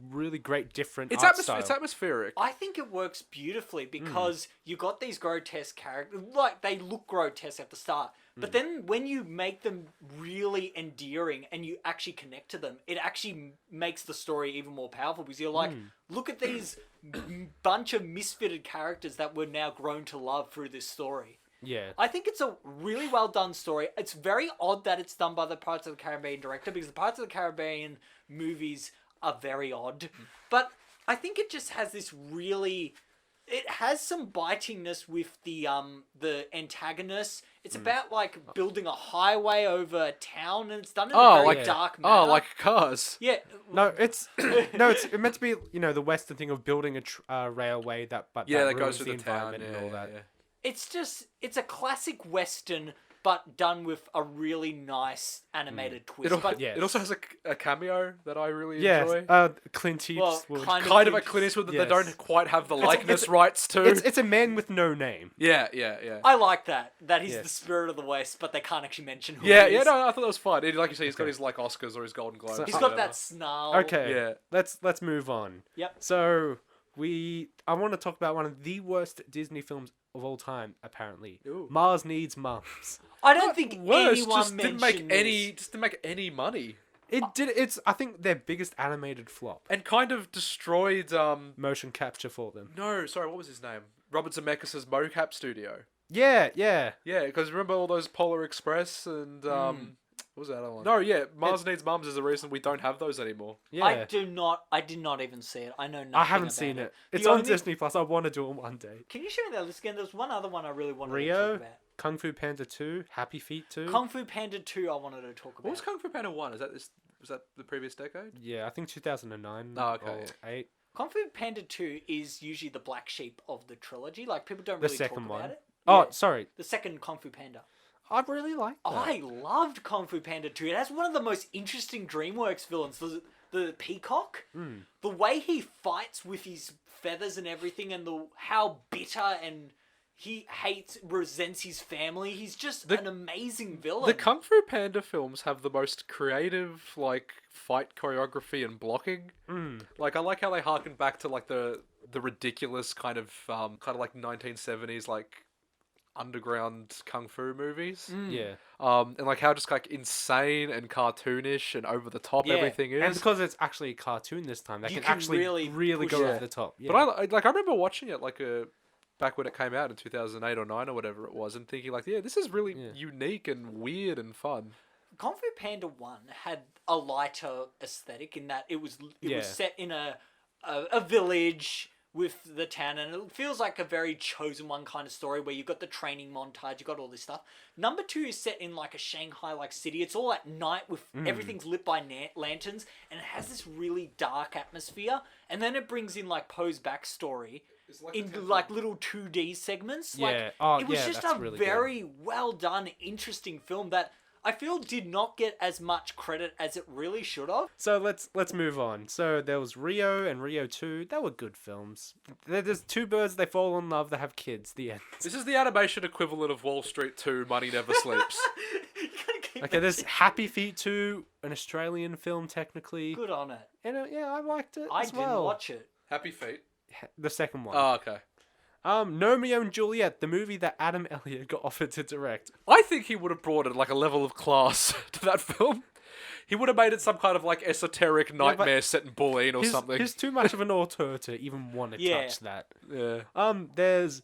really great different it's art style. it's atmospheric. I think it works beautifully because you got these grotesque characters, like they look grotesque at the start, but then when you make them really endearing and you actually connect to them, it actually makes the story even more powerful because you're like, look at these bunch of misfitted characters that we're now grown to love through this story. Yeah. I think it's a really well done story. It's very odd that it's done by the Pirates of the Caribbean director because the Pirates of the Caribbean movies are very odd. But I think it just has this really... It has some bitingness with the antagonist. It's about like building a highway over a town, and it's done in a very like dark manner. Oh, like Cars. Yeah. No, it's it's meant to be the Western thing of building a railway that Yeah, that ruins goes through the town environment and all that. yeah. It's a classic Western but done with a really nice animated twist. But Yeah. It also has a cameo that I really Yeah, enjoy. Clint well, Eastwood. Kind of a Clint Eastwood that Yes. they don't quite have the It's- likeness it's- rights to. It's a man with no name. Yeah. I like that. That he's the Yes. spirit of the West, but they can't actually mention who Yeah, he yeah, is. no, I thought that was fun. Like you say, he's got Okay. his like Oscars or his Golden Globes. So- He's or got whatever. that snarl. Okay. Yeah. Let's move on. Yep. So I want to talk about one of the worst Disney films of all time. Apparently, Ooh. Mars Needs Mums. I don't think Worse, anyone just didn't make mentioned any. this. Just didn't make any money, It did. It's I think their biggest animated flop. and kind of destroyed. Motion capture for them. No, sorry, what was his name? Robert Zemeckis' mocap studio. Yeah. Yeah, because remember all those Polar Express and what was that other one? No, yeah, Mars Needs Mums is the reason we don't have those anymore. Yeah. I did not even see it. I know nothing I haven't about seen it. The It's on only- Disney Plus. I want to do it one day. Can you show me that list again? There's one other one I really wanted to Rio, talk about. Kung Fu Panda 2, Happy Feet 2. Kung Fu Panda 2 I wanted to talk about. What was Kung Fu Panda 1? Was that the previous decade? Yeah, I think 2009. Oh, okay, or yeah. 8. Kung Fu Panda 2 is usually the black sheep of the trilogy. Like, people don't The really talk second about one. it. Oh, Yeah, sorry. the second Kung Fu Panda. I really like that. I loved Kung Fu Panda 2. It has one of the most interesting DreamWorks villains, the peacock. The way he fights with his feathers and everything, and how bitter and he resents his family. He's just an amazing villain. The Kung Fu Panda films have the most creative, like, fight choreography and blocking. Like, I like how they harken back to, like, the ridiculous kind of like 1970s, like, underground kung fu movies. Yeah. And like how just like insane and cartoonish and over the top Yeah, everything is. And because it's actually a cartoon this time, they You can can actually really really push go it. over the top. Yeah. But I remember watching it like back when it came out in 2008 or 9 or whatever it was, and thinking like, yeah, this is really unique and weird and fun. Kung Fu Panda 1 had a lighter aesthetic in that it was Yeah. set in a village with the town, and it feels like a very chosen one kind of story where you've got the training montage, you've got all this stuff. Number 2 is set in like a Shanghai like city. It's all at night with everything's lit by lanterns, and it has this really dark atmosphere. And then it brings in like Poe's backstory in like little 2D segments. Like, Yeah. Oh, it was yeah, just that's a really good. very well done, interesting film that I feel did not get as much credit as it really should have. So let's move on. So there was Rio and Rio 2. They were good films. There's two birds, they fall in love, they have kids. The end. This is the animation equivalent of Wall Street 2, Money Never Sleeps. You gotta keep Okay, it- there's Happy Feet 2, an Australian film technically. Good on it. And yeah, I liked it I as didn't well. watch it. Happy Feet. The second one. Oh, okay. Romeo and Juliet, the movie that Adam Elliott got offered to direct. I think he would have brought it like a level of class to that film. He would have made it some kind of like esoteric nightmare set in Bulleen or something. He's too much of an auteur to even want to Yeah. touch that. Yeah. There's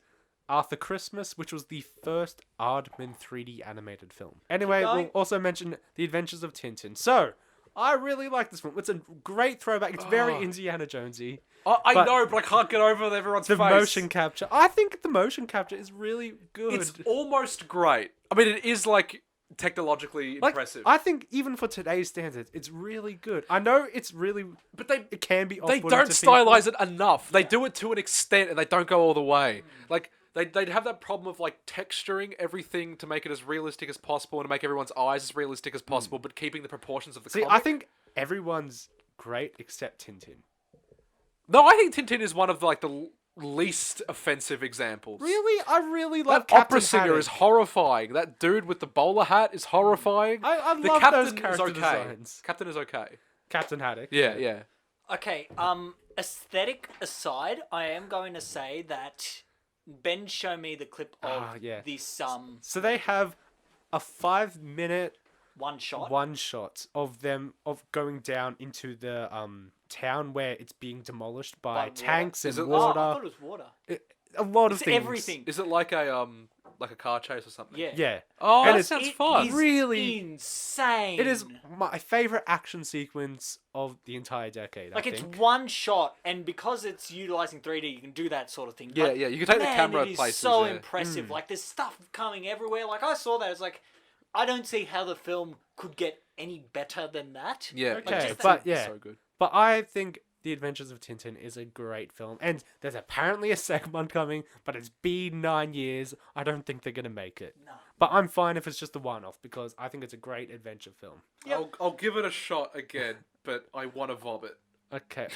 Arthur Christmas, which was the first Aardman 3D animated film. Anyway, Keep we'll going. also mention The Adventures of Tintin. So, I really like this film. It's a great throwback. It's very Indiana Jonesy. I But- know, but I can't get over everyone's The face. motion capture. I think the motion capture is really good. It's almost great. I mean, it is like technologically like, impressive. I think even for today's standards, it's really good. I know it's really, but they it can be. they off-putting don't to people. stylize it enough. They do it to an extent, and they don't go all the way. Like they'd have that problem of like texturing everything to make it as realistic as possible and to make everyone's eyes as realistic as possible, but keeping the proportions of the See, comic. I think everyone's great except Tintin. No, I think Tintin is one of like the least offensive examples. Really, I really love That Captain opera singer Haddock. is horrifying. That dude with the bowler hat is horrifying. I the love captain those character is okay. designs. Captain is okay. Captain Haddock. Yeah, yeah. Okay, aesthetic aside, I am going to say that Ben showed me the clip of yeah. this So they have a 5-minute one shot. one shot of them going down into the town where it's being demolished by By water. tanks and Is it- Oh, I water. thought it was water. A lot of It's things. everything. Is it like a car chase or something? Yeah. Yeah. Oh, And that it's- sounds It fun. is Really- insane. It is my favorite action sequence of the entire decade. Like, I it's think. one shot, and because it's utilizing 3D, you can do that sort of thing. Yeah, But, yeah, you can take the man, camera it is places, so yeah. impressive. Like, there's stuff coming everywhere. Like, I saw that. It's like, I don't see how the film could get any better than that. Yeah. Like, Okay, just but that- yeah. So good. But I think The Adventures of Tintin is a great film, and there's apparently a second one coming, but it's been 9 years. I don't think they're gonna make it. No. But I'm fine if it's just a one-off because I think it's a great adventure film. Yep. I'll give it a shot again, but I want to vomit. Okay.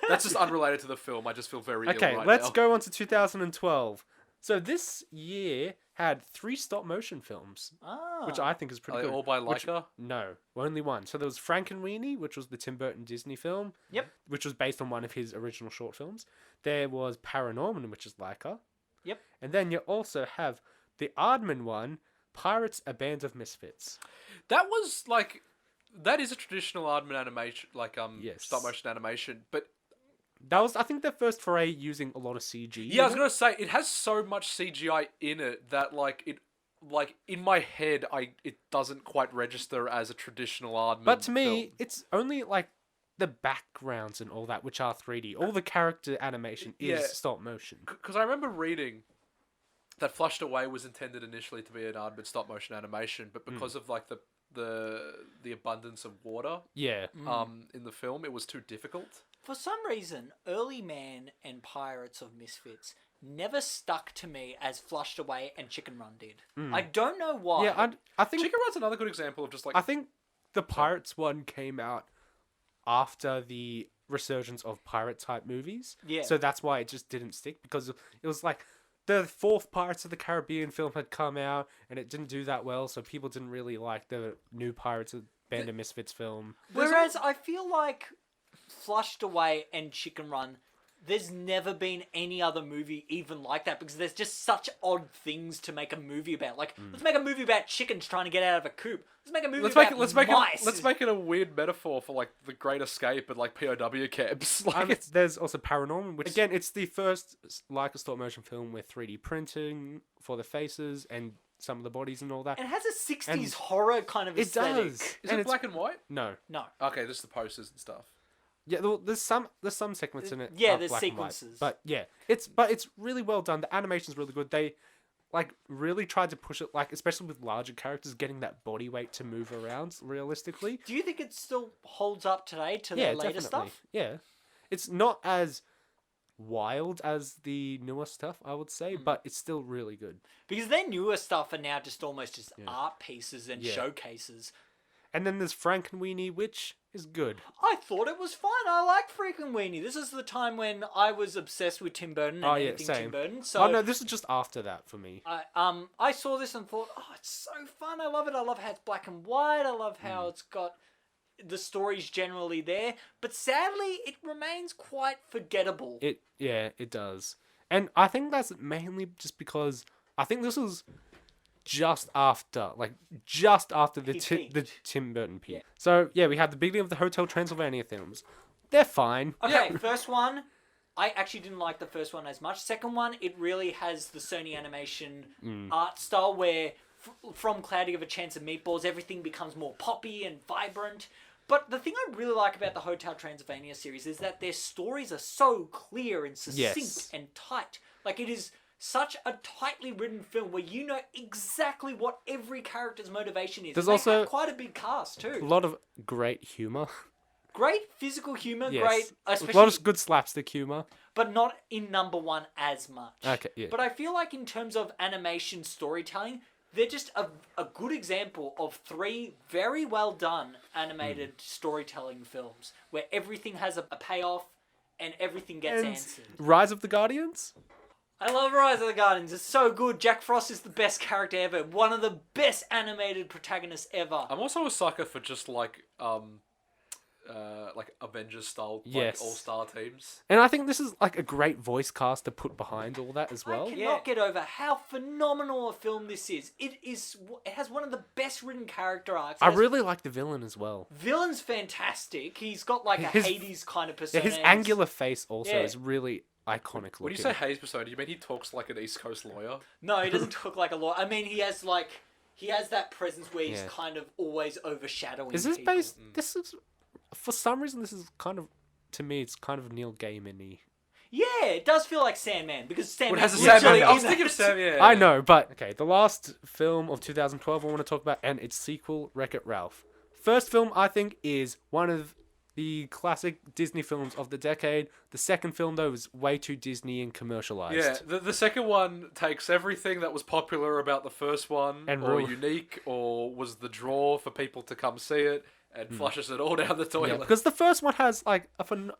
That's just unrelated to the film. I just feel very ill Okay, right let's now. go on to 2012. So this year had 3 stop-motion films, Ah. which I think is Are pretty they good. all by Which- Leica? No, only one. So there was Frankenweenie, which was the Tim Burton Disney film. Yep. Which was based on one of his original short films. There was Paranorman, which is Leica. Yep. And then you also have the Aardman one, Pirates: A Band of Misfits. That was like, that is a traditional Aardman animation, like Yes. stop motion animation. But That was, I think, their first foray using a lot of CG. yeah, I was in it. gonna say it has so much CGI in it that like in my head it doesn't quite register as a traditional Aardman. But to me, film. it's only like the backgrounds and all that, which are 3D. All the character animation is Yeah. stop motion. Because I remember reading that Flushed Away was intended initially to be an Aardman stop motion animation, but because of like the abundance of water Yeah. in the film, it was too difficult. For some reason, Early Man and Pirates of Misfits never stuck to me as Flushed Away and Chicken Run did. I don't know why. Yeah, I think Chicken Run's another good example of just like I think the Pirates one came out after the resurgence of pirate type movies. Yeah. So that's why it just didn't stick, because it was like the 4th Pirates of the Caribbean film had come out and it didn't do that well, so people didn't really like the new Pirates of Band of Misfits film. Whereas I feel like Flushed Away and Chicken Run, there's never been any other movie even like that, because there's just such odd things to make a movie about. Like, let's make a movie about chickens trying to get out of a coop. Let's make a movie about mice. let's make it a weird metaphor for like the Great Escape and like POW camps. Like There's also Paranorman, which again, it's the first Leica stop motion film with 3D printing for the faces and some of the bodies and all that. It has a 60s And horror kind of It aesthetic. does. is And it it's black and white? No. No. Okay, this is the posters and stuff. Yeah, there's some segments in it. Yeah, are there's black and white. sequences. But yeah, it's really well done. The animation's really good. They like really tried to push it, like especially with larger characters, getting that body weight to move around realistically. Do you think it still holds up today to Yeah, the later definitely. stuff? Yeah, it's not as wild as the newer stuff, I would say, but it's still really good. Because their newer stuff are now just almost just art pieces and Yeah. showcases. And then there's Frankenweenie, which is good. I thought it was fun. I like freaking Weenie. This is the time when I was obsessed with Tim Burton and Oh, yeah, anything same. Tim Burton. So Oh no, this is just after that for me. I saw this and thought, oh, it's so fun. I love it. I love how it's black and white. I love how it's got the story's generally there. But sadly, it remains quite forgettable. It does. And I think that's mainly just because I think this was just after the He the peaked. Tim Burton peak. Yeah. So yeah, we have the beginning of the Hotel Transylvania films. They're fine. Okay, first one, I actually didn't like the first one as much. Second one, it really has the Sony animation art style where from Cloudy of a Chance of Meatballs, everything becomes more poppy and vibrant. But the thing I really like about the Hotel Transylvania series is that their stories are so clear and succinct Yes. and tight. Like, it is such a tightly written film where you know exactly what every character's motivation is. There's And they also have quite a big cast, A too. lot of great humor. Great physical humor, Yes. great... A Especially lot of good slapstick humor. but not in number one as much. Okay, yeah. But I feel like in terms of animation storytelling, they're just a good example of 3 very well done animated storytelling films where everything has a payoff and everything gets And answered. Rise of the Guardians? I love Rise of the Guardians. It's so good. Jack Frost is the best character ever. One of the best animated protagonists ever. I'm also a sucker for just like Avengers style Yes. all-star teams. And I think this is like a great voice cast to put behind all that as I well. cannot get over how phenomenal a film this is. It has one of the best written character arcs. It I has really like the villain as well. Villain's fantastic. He's got like a His- Hades kind of Yeah, persona. his angular face also Yeah. is really iconic When you looking. say Hayes persona, you mean he talks like an East Coast lawyer? No, he doesn't talk like a lawyer. I mean, he has that presence where he's Yeah. kind of always overshadowing Is this people. based? This is, for some reason, this is kind of, to me, it's kind of Neil Gaiman-y. Yeah, it does feel like Sandman because Sandman. Well, it has a Yeah, Sandman. no, I no. was thinking of Sam. Yeah. I know, but okay. The last film of 2012 I want to talk about, and its sequel, Wreck-It Ralph. First film I think is one of the classic Disney films of the decade. The second film, though, was way too Disney and commercialized. Yeah, the second one takes everything that was popular about the first one, And or ruin- unique, or was the draw for people to come see it, and flushes it all down the Yeah, toilet. because the first one has like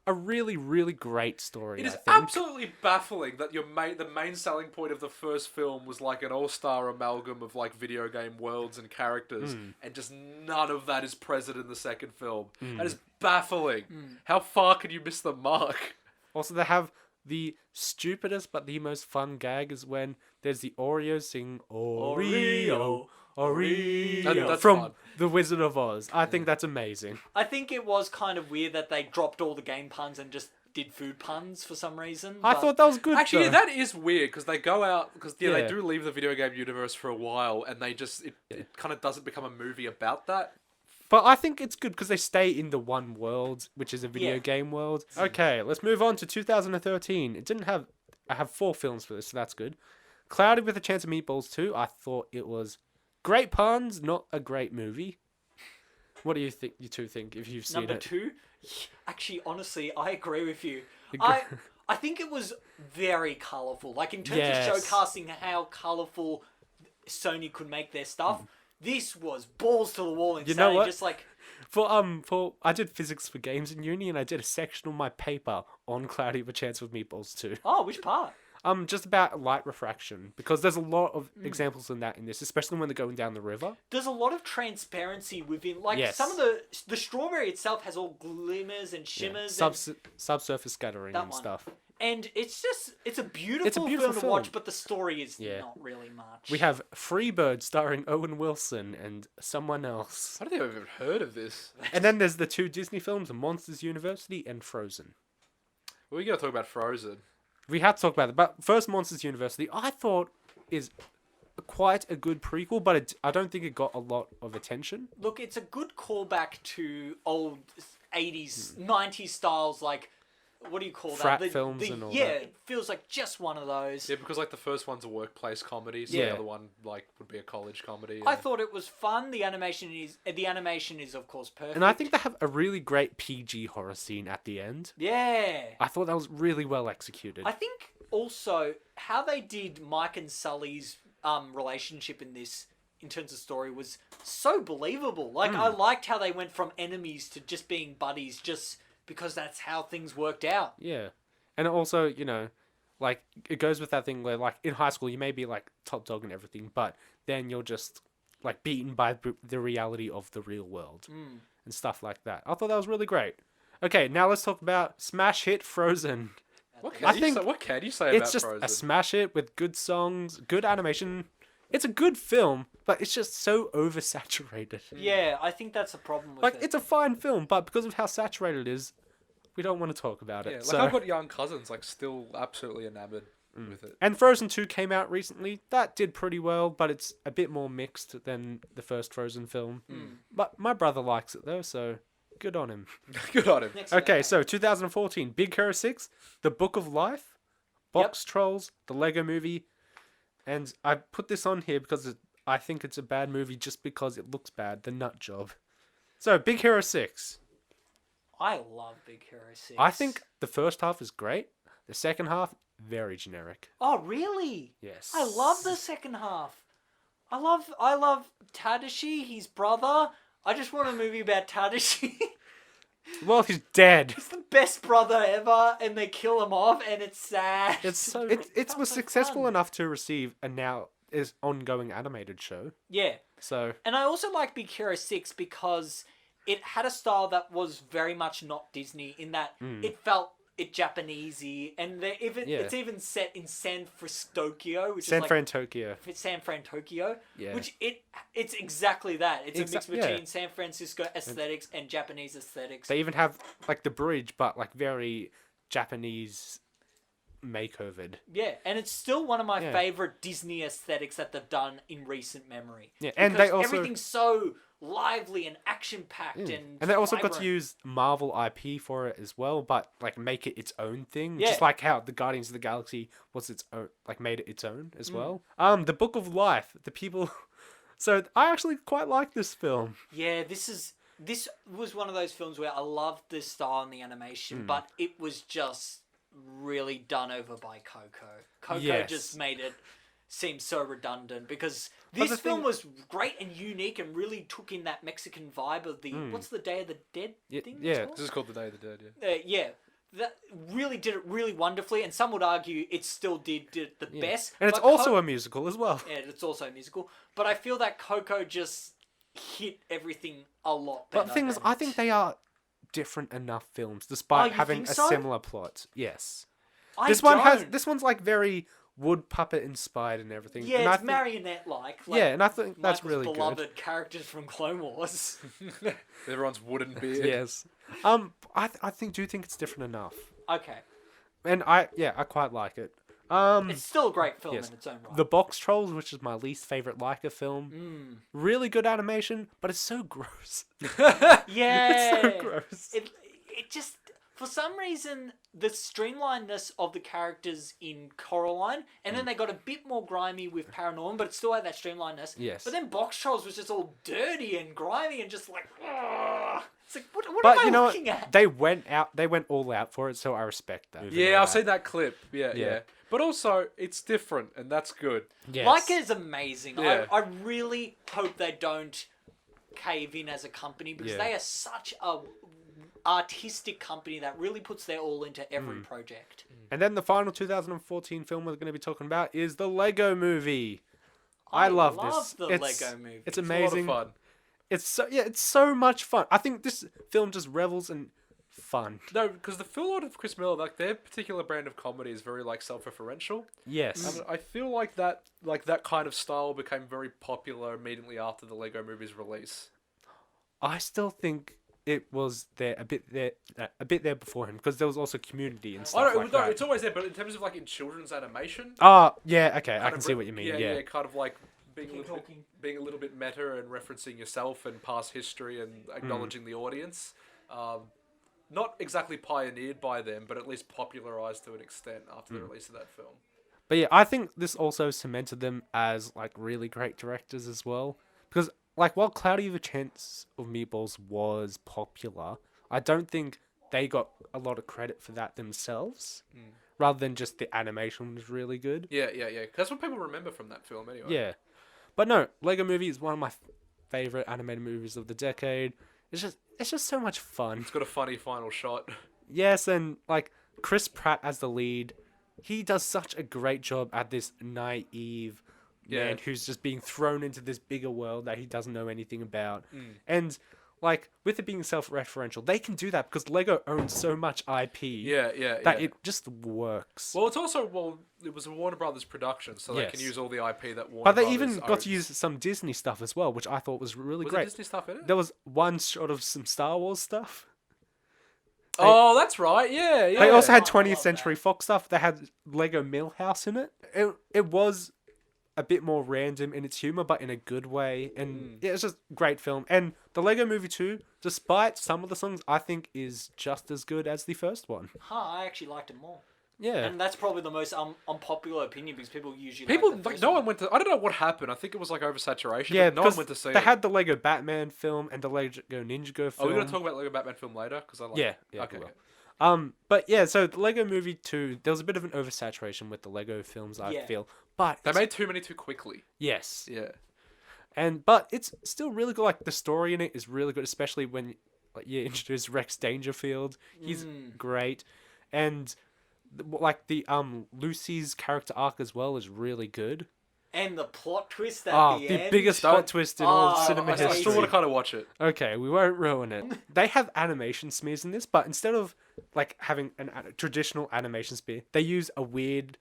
a really, really great story. It is I think. absolutely baffling that the main selling point of the first film was like an all-star amalgam of like video game worlds and characters, and just none of that is present in the second film. That is baffling. How far can you miss the mark? Also, they have the stupidest but the most fun gag is when there's the Oreos singing Oreo, Oreo That's from fun. The Wizard of Oz. I think that's amazing. I think it was kind of weird that they dropped all the game puns and just did food puns for some reason. I thought that was good. Actually, though. that is weird because they go out because Yeah. they do leave the video game universe for a while, and they just it kind of doesn't become a movie about that. But I think it's good because they stay in the one world, which is a video Yeah. game world. Okay, let's move on to 2013. It didn't have... I have 4 films for this, so that's good. Cloudy with a Chance of Meatballs 2. I thought it was great puns, not a great movie. What do you think? You two think if you've seen Number it? 2, actually, honestly, I agree with you. Agree. I think it was very colourful. Like in terms Yes. of showcasing how colourful Sony could make their stuff, this was balls to the wall insane. know what? Just like For I did physics for games in uni, and I did a section on my paper on Cloudy with a Chance with Meatballs 2. oh, which part? Just about light refraction, because there's a lot of examples in that in this, especially when they're going down the river. There's a lot of transparency within, like Yes. some of the strawberry itself has all glimmers and shimmers, and, Subsurface scattering That and one. stuff. and it's a beautiful, beautiful film to film. watch, but the story is Yeah. not really much. We have Freebird starring Owen Wilson and someone else. I don't think I've ever heard of this. And then there's the 2 Disney films, Monsters University and Frozen. We gotta talk about Frozen. We had to talk about it, but first Monsters University, I thought is quite a good prequel, but I don't think it got a lot of attention. Look, it's a good callback to old 80s, 90s styles, like, what do you call Frat that? films and all yeah, that. it feels like just one of those. Yeah, because like the first one's a workplace comedy, so Yeah. the other one like would be a college comedy. I and- thought it was fun. The animation is of course perfect. And I think they have a really great PG horror scene at the end. yeah. I thought that was really well executed. I think also how they did Mike and Sully's relationship in this, in terms of story, was so believable. Like I liked how they went from enemies to just being buddies, just because that's how things worked out. Yeah. And also, you know, like, it goes with that thing where, like, in high school, you may be, like, top dog and everything, but then you're just, like, beaten by the reality of the real world and stuff like that. I thought that was really great. Okay, now let's talk about smash hit Frozen. What I can, you think say, what can you say It's about just Frozen? a smash hit with good songs, good animation. It's a good film, but it's just so oversaturated. Yeah, I think that's a problem with Like, it. it's a fine film, but because of how saturated it is, we don't want to talk about it. Yeah, like so... I've got young cousins like still absolutely enamored with it. And Frozen 2 came out recently. That did pretty well, but it's a bit more mixed than the first Frozen film. But my brother likes it, though, so good on him. Good on him. Next Okay, one. so 2014, Big Hero 6, The Book of Life, Box Trolls, The Lego Movie. And I put this on here because I think it's a bad movie just because it looks bad, The Nut Job. So, Big Hero 6. I love Big Hero 6. I think the first half is great. The second half, very generic. Oh, really? Yes. I love the second half. I love Tadashi, his brother. I just want a movie about Tadashi. Well, he's dead. He's the best brother ever, and they kill him off, and it's sad. It's so It it felt was so successful fun. enough to receive a now is ongoing animated show. Yeah. So And I also like Big Hero 6 because it had a style that was very much not Disney, in that it felt Japanesey, and it's even set in San Francisco, which San is Fran Tokyo. San Fran Tokyo, Yeah. which it's exactly that. It's a mix yeah. between San Francisco aesthetics and Japanese aesthetics. They even have like the bridge, but like very Japanese makeovered. Yeah, and it's still one of my Yeah. favorite Disney aesthetics that they've done in recent memory. Yeah, and Because they also everything's so lively and action packed and they also got to vibrant. use Marvel IP for it as well, but like make it its own thing, Yeah. just like how the Guardians of the Galaxy was its own, like made it its own as well. The Book of Life, the people. So I actually quite like this film. Yeah, this is this was one of those films where I loved the style and the animation, but it was just really done over by Coco. Coco Yes. just made it seem so redundant because But this the film thing- was great and unique and really took in that Mexican vibe of the what's the Day of the Dead thing? it's yeah. called? This is called The Day of the Dead, yeah. Yeah, that really did it really wonderfully, and some would argue it still did it the best. And it's but also a musical as well. yeah, it's also a musical. But I feel that Coco just hit everything a lot better. But the thing is, than I it. think they are different enough films, despite you having think a so? similar plot. Yes. I This one has. don't. This one's like very wood puppet inspired and everything. Yeah, and I it's think, marionette-like. Yeah, and I think that's Michael's really beloved good. characters from Clone Wars. Everyone's wooden beard. Yes. Do think it's different enough, Okay, and I quite like it. it's still a great film yes. in its own right. The Box Trolls, which is my least favorite Leica film, really good animation, but it's so gross. Yeah, It's so gross. It just for some reason the streamlinedness of the characters in Coraline, and then they got a bit more grimy with Paranorman, but it still had that streamlinedness. Yes. But then Box Trolls was just all dirty and grimy and just like, ugh. It's like what But am you I know looking what? at? They went all out for it, so I respect that. Yeah, I've seen that clip. Yeah, Yeah. yeah. But also, it's different, and that's good. Yes. Leica is amazing. Yeah. I really hope they don't cave in as a company because Yeah. they are such a artistic company that really puts their all into every project. And then the final 2014 film we're going to be talking about is the Lego Movie. I love this. the It's- Lego Movie. It's It's amazing. a lot of fun. It's so much fun. I think this film just revels in fun. No, because the Phil Lord of Chris Miller, like their particular brand of comedy is very like self-referential. Yes. And I feel like that kind of style became very popular immediately after the Lego Movie's release. I still think it was there a bit there before him because there was also Community and I stuff don't, like no, that. it's always there, but in terms of like in children's animation, Yeah, okay, I kind can of see what you mean. Yeah. kind of like being a Keep little bit, talking. being a little bit meta and referencing yourself and past history and acknowledging the audience. Not exactly pioneered by them, but at least popularized to an extent after the release of that film. But yeah, I think this also cemented them as like really great directors as well. Because like while Cloudy with a Chance of Meatballs was popular, I don't think they got a lot of credit for that themselves. Rather than just the animation was really good. Yeah. That's what people remember from that film, anyway. Yeah. But no, Lego Movie is one of my favorite animated movies of the decade. It's just so much fun. It's got a funny final shot. Yes, and like Chris Pratt as the lead, he does such a great job at this naive man who's just being thrown into this bigger world that he doesn't know anything about. And like with it being self-referential, they can do that because Lego owns so much IP Yeah. that it just works. Well, it was a Warner Brothers production, so they can Yes. use all the IP that Warner But they Brothers even got owns. to use some Disney stuff as well, which I thought was really Was great. there Disney stuff in it? There was one shot of some Star Wars stuff. Oh, that's right. Yeah. They also had I 20th love Century Fox stuff. They had Lego Millhouse in it. It was a bit more random in its humor, but in a good way. And yeah, it's just a great film. And the Lego Movie 2, despite some of the songs, I think is just as good as the first one. I actually liked it more. Yeah. And that's probably the most unpopular opinion because people usually People, like the like, first no one. one went to. I don't know what happened. I think it was like oversaturation. Yeah, but no one because went to see they it. had the Lego Batman film and the Lego Ninjago Are film. we going to talk about Lego Batman film later? Because I like. Yeah, Okay. we will. But yeah, so the Lego Movie 2, there was a bit of an oversaturation with the Lego films, I Yeah. feel. But They it's- made too many too quickly. yes. Yeah. But it's still really good. Like the story in it is really good, especially when like you introduce Rex Dangerfield. He's great, and like the Lucy's character arc as well is really good. And the plot twist at Oh, the the end. biggest plot twist in all Oh, cinema I still history. want to kind of watch it. Okay, we won't ruin it. They have animation smears in this, but instead of like having a traditional animation smear, they use a weird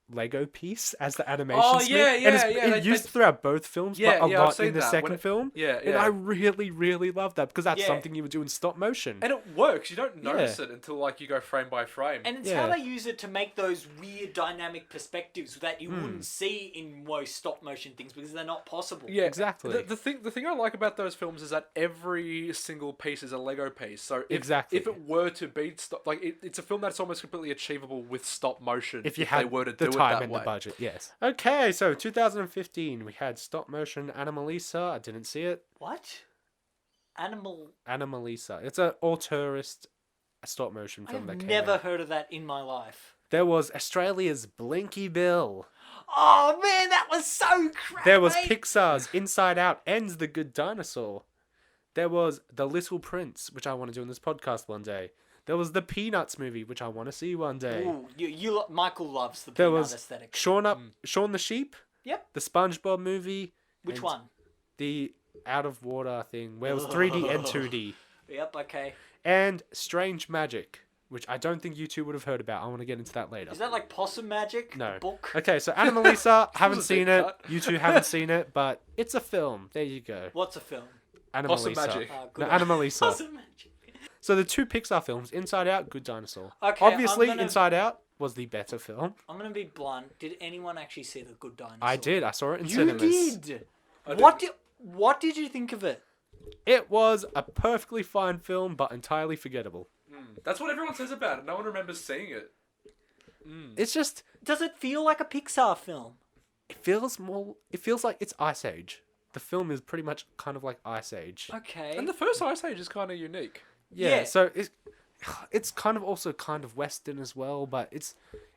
Lego piece as the animation Oh, smear. yeah, and it's yeah, it's used throughout both films, Yeah, but a yeah, I've lot seen in the that. second When it- film. Yeah, And yeah. I really, really love that because that's Yeah. something you would do in stop motion. And it works. You don't notice it until like you go frame by frame. And it's Yeah. how they use it to make those weird dynamic perspectives that you wouldn't see in most stop motion things because they're not possible. Yeah, Exactly. The thing I like about those films is that every single piece is a Lego piece. So Exactly. if it were to be it's a film that's almost completely achievable with stop motion. if you they had were to the do time it that and way. the budget, yes. Okay, so 2015, we had stop motion Anomalisa. I didn't see it. What? Animalisa. It's an all tourist stop motion film that I've came never out. heard of that in my life. There was Australia's Blinky Bill. Oh man, that was so crazy. There was Pixar's Inside Out and The Good Dinosaur. There was The Little Prince, which I want to do in this podcast one day. There was the Peanuts movie, which I want to see one day. Ooh, Michael loves the There peanut was aesthetic. Shaun the Sheep. Yep. The SpongeBob movie. Which and one? The Out of Water thing, where it was 3D and 2D. Yep. Okay. And Strange Magic, which I don't think you two would have heard about. I want to get into that later. Is that like Possum Magic? No. The book. Okay, so Animalisa, haven't was a seen deep it. cut. You two haven't seen it, but it's a film. There you go. What's a film? Animalisa. Possum Magic. No, Animalisa. Possum Magic. So the two Pixar films, Inside Out, Good Dinosaur. Okay, Obviously, I'm gonna- Inside Out was the better film. I'm gonna be blunt. Did anyone actually see The Good Dinosaur? I did. I saw it in You cinemas. did. I What did you think of it? It was a perfectly fine film, but entirely forgettable. That's what everyone says about it. No one remembers seeing it. It's just, Does it feel like a Pixar film? it feels like it's Ice Age. The film is pretty much kind of like Ice Age. Okay. And the first Ice Age is kind of unique. Yeah, Yeah. so it's kind of also kind of Western as well, but it's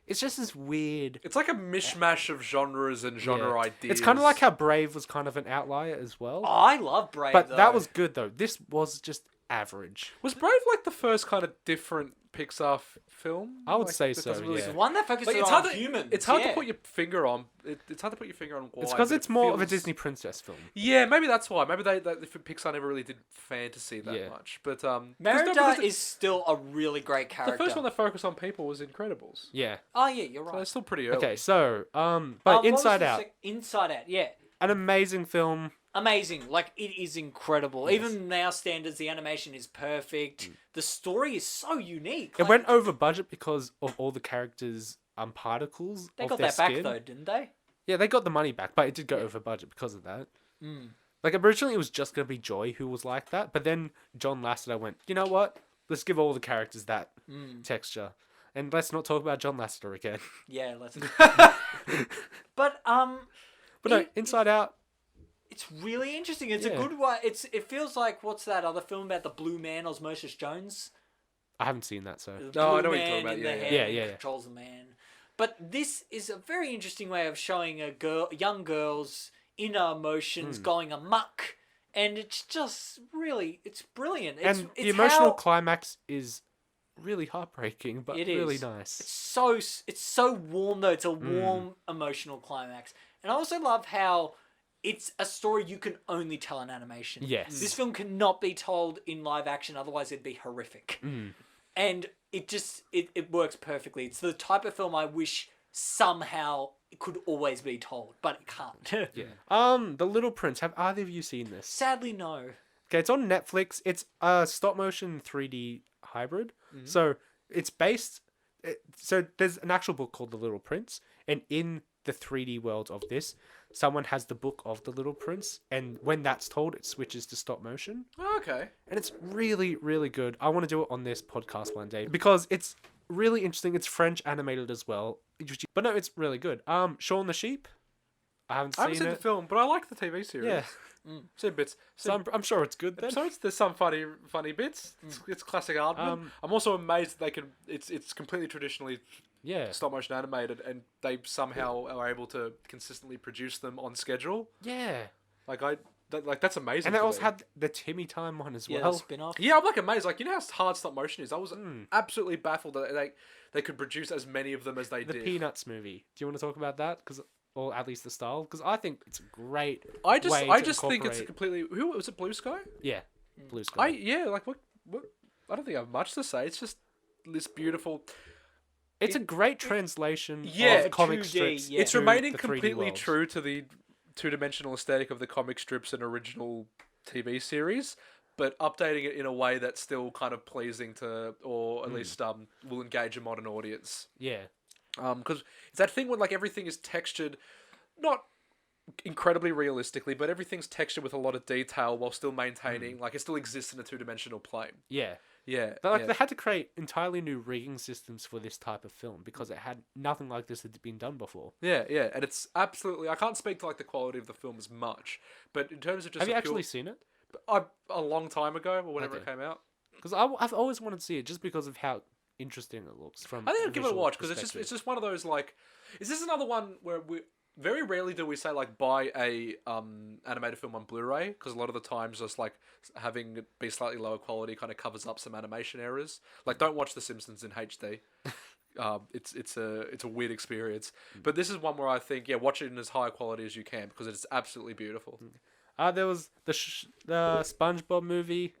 just this weird. It's like a mishmash of genres and genre Yeah. ideas. It's kind of like how Brave was kind of an outlier as well. I love Brave. but though. that was good though. This was just average. Was Brave like the first kind of different Pixar film? I would Like, say that so, doesn't really- yeah. the one that focuses Like, it's on hard to humans. It's hard to yeah. put your finger on. It's hard to put your finger on why. It's because but it's it more of a feels- Disney princess film. Yeah, maybe that's why. Maybe they Pixar never really did fantasy that Yeah. much. But 'cause Merida because is still a really great the character. first one that focused on people was Incredibles. Yeah. Oh yeah, you're So right. it's still pretty early. Okay, so but What was Inside the Out, Inside Out, yeah. an amazing film. Amazing. Like, it is incredible. Yes. Even now standards, the animation is perfect. The story is so unique. It Like, went over budget because of all the characters' particles They of got their that back, skin. though, didn't they? Yeah, they got the money back, but it did go over budget because of that. Like, originally it was just going to be Joy who was like that, but then John Lasseter went, you know what? Let's give all the characters that texture. And let's not talk about John Lasseter again. Yeah, let's... But, But no, It- Inside Out, it's really interesting. It's a Yeah. good one. It feels like, what's that other film about the blue man, Osmosis Jones? I haven't seen that, so. The No, I blue know what you're man talking about, in yeah, the yeah. head Yeah, who yeah, yeah. controls the man. But this is a very interesting way of showing young girls' inner emotions Hmm. going amok. And it's just really, it's brilliant. And It's the emotional how- climax is really heartbreaking, but It really is. nice. It's so warm though. It's a Hmm. warm emotional climax. And I also love how it's a story you can only tell in animation. Yes. This film cannot be told in live action, otherwise it'd be horrific. Mm. And it works perfectly. It's the type of film I wish somehow it could always be told, but it can't. Yeah. The Little Prince. Have either of you seen this? Sadly, no. Okay, it's on Netflix. It's a stop motion 3D hybrid. So it's based. So there's an actual book called The Little Prince, and in the 3D world of this, someone has the book of The Little Prince, and when that's told, it switches to stop motion, Oh, okay. and it's really, really good. I want to do it on this podcast one day because it's really interesting. It's French animated as well, but no, it's really good. Shaun the Sheep. I haven't I haven't seen seen it. the film, but I like the TV series. Yeah, Seen bits. so I'm sure it's good then. Episodes. There's some funny bits. It's classic Aardman. I'm also amazed that they can. It's completely traditionally Yeah, stop motion animated, and they somehow are able to consistently produce them on schedule. yeah. That's amazing. And they to also me. had the Timmy Time one as Yeah, the well. spin-off. Yeah, I'm like amazed. Like, you know how hard stop motion is. I was absolutely baffled that they could produce as many of them as they The did. Peanuts movie. Do you want to talk about that? Or at least the style? Because I think it's a great. I way just to think it's incorporate- completely. Who was it? Blue Sky. Yeah, Blue Sky. Like what? I don't think I have much to say. It's just this beautiful. It's a great translation Yeah, of comic 2D, strips. yeah. It's to remaining the 3D completely world. true to the two-dimensional aesthetic of the comic strips and original TV series, but updating it in a way that's still kind of pleasing to, or at least will engage a modern audience. Yeah. Because it's that thing when like everything is textured, not incredibly realistically, but everything's textured with a lot of detail while still maintaining like it still exists in a two-dimensional plane. Yeah. Yeah, They had to create entirely new rigging systems for this type of film because it had nothing like this had been done before. yeah, and it's absolutely. I can't speak to like the quality of the film as much, but in terms of just Have you a pure- actually seen it? a long time ago or whenever it Okay. came out. Because I've always wanted to see it just because of how interesting it looks from. I think a I'd give it a visual watch because perspective. it's just one of those like. Is this another one where we very rarely do we say like buy a animated film on Blu-ray because a lot of the times just like having it be slightly lower quality kind of covers up some animation errors. Like don't watch The Simpsons in HD. It's a weird experience. But this is one where I think watch it in as high quality as you can because it's absolutely beautiful. There was the SpongeBob movie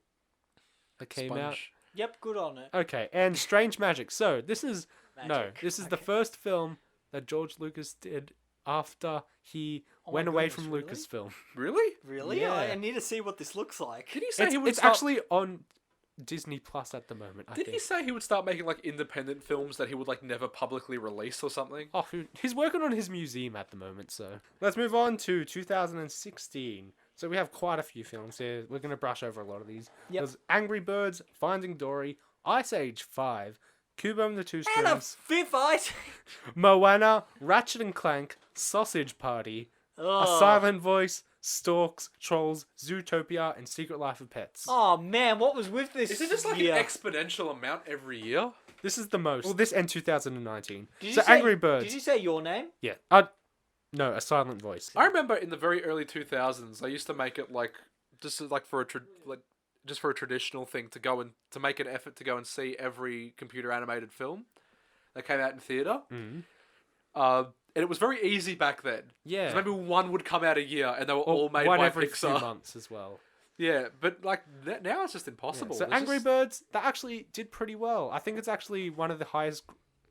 that came out. Yep, good on it. Okay, and Strange Magic. So this is Magic. this is the first film that George Lucas did after he Oh my went away goodness, from really? Lucasfilm. Really? Really? Yeah. I need to see what this looks like. Did he say he would It's start... actually on Disney Plus at the moment. I Did think. he say he would start making like independent films that he would like never publicly release or something? Oh, he's working on his museum at the moment. So let's move on to 2016. So we have quite a few films here. We're gonna brush over a lot of these. Yep. There's Angry Birds, Finding Dory, Ice Age 5, Kubo and the Two And a Strings, fifth item. Moana, Ratchet and Clank, Sausage Party, A Silent Voice, Storks, Trolls, Zootopia, and Secret Life of Pets. Oh man, what was with this? Is it just like year? an exponential amount every year? This is the most. Well, this and 2019. Did So you say, Angry Birds. Did you say your name? Yeah. No, A Silent Voice. I remember in the very early 2000s, I used to make it like just like for a just for a traditional thing to go and to make an effort to go and see every computer animated film that came out in theater. Mhm. And it was very easy back then. Yeah. 'Cause maybe one would come out a year, and they were Or all made one by every few Pixar. months as well. Yeah, but like now it's just Yeah. impossible. So There's Angry just- Birds, that actually did pretty well. I think it's actually one of the highest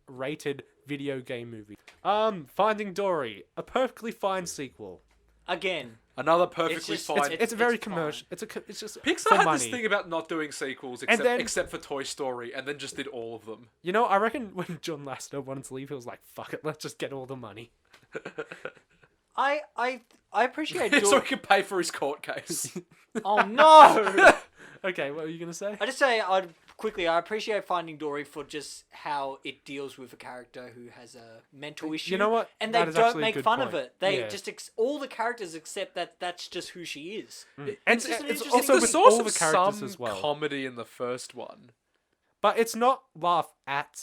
rated video game movies. Finding Dory, a perfectly fine sequel. Again. Another perfectly just- fine. It's very fine. commercial. It's just Pixar for had money. this thing about not doing sequels except for Toy Story, and then just did all of them. You know, I reckon when John Lasseter wanted to leave, he was like, "Fuck it, let's just get all the money." I appreciate So Dory. he could pay for his court case. Oh no! Okay, what were you gonna say? I just say I appreciate Finding Dory for just how it deals with a character who has a mental issue. You know what? And That they is don't actually a make good fun of point. it. They Yeah. just all the characters accept that that's just who she is. And It's just an it's interesting also thing. with source all of the characters some as well. comedy in the first one. But it's not laugh at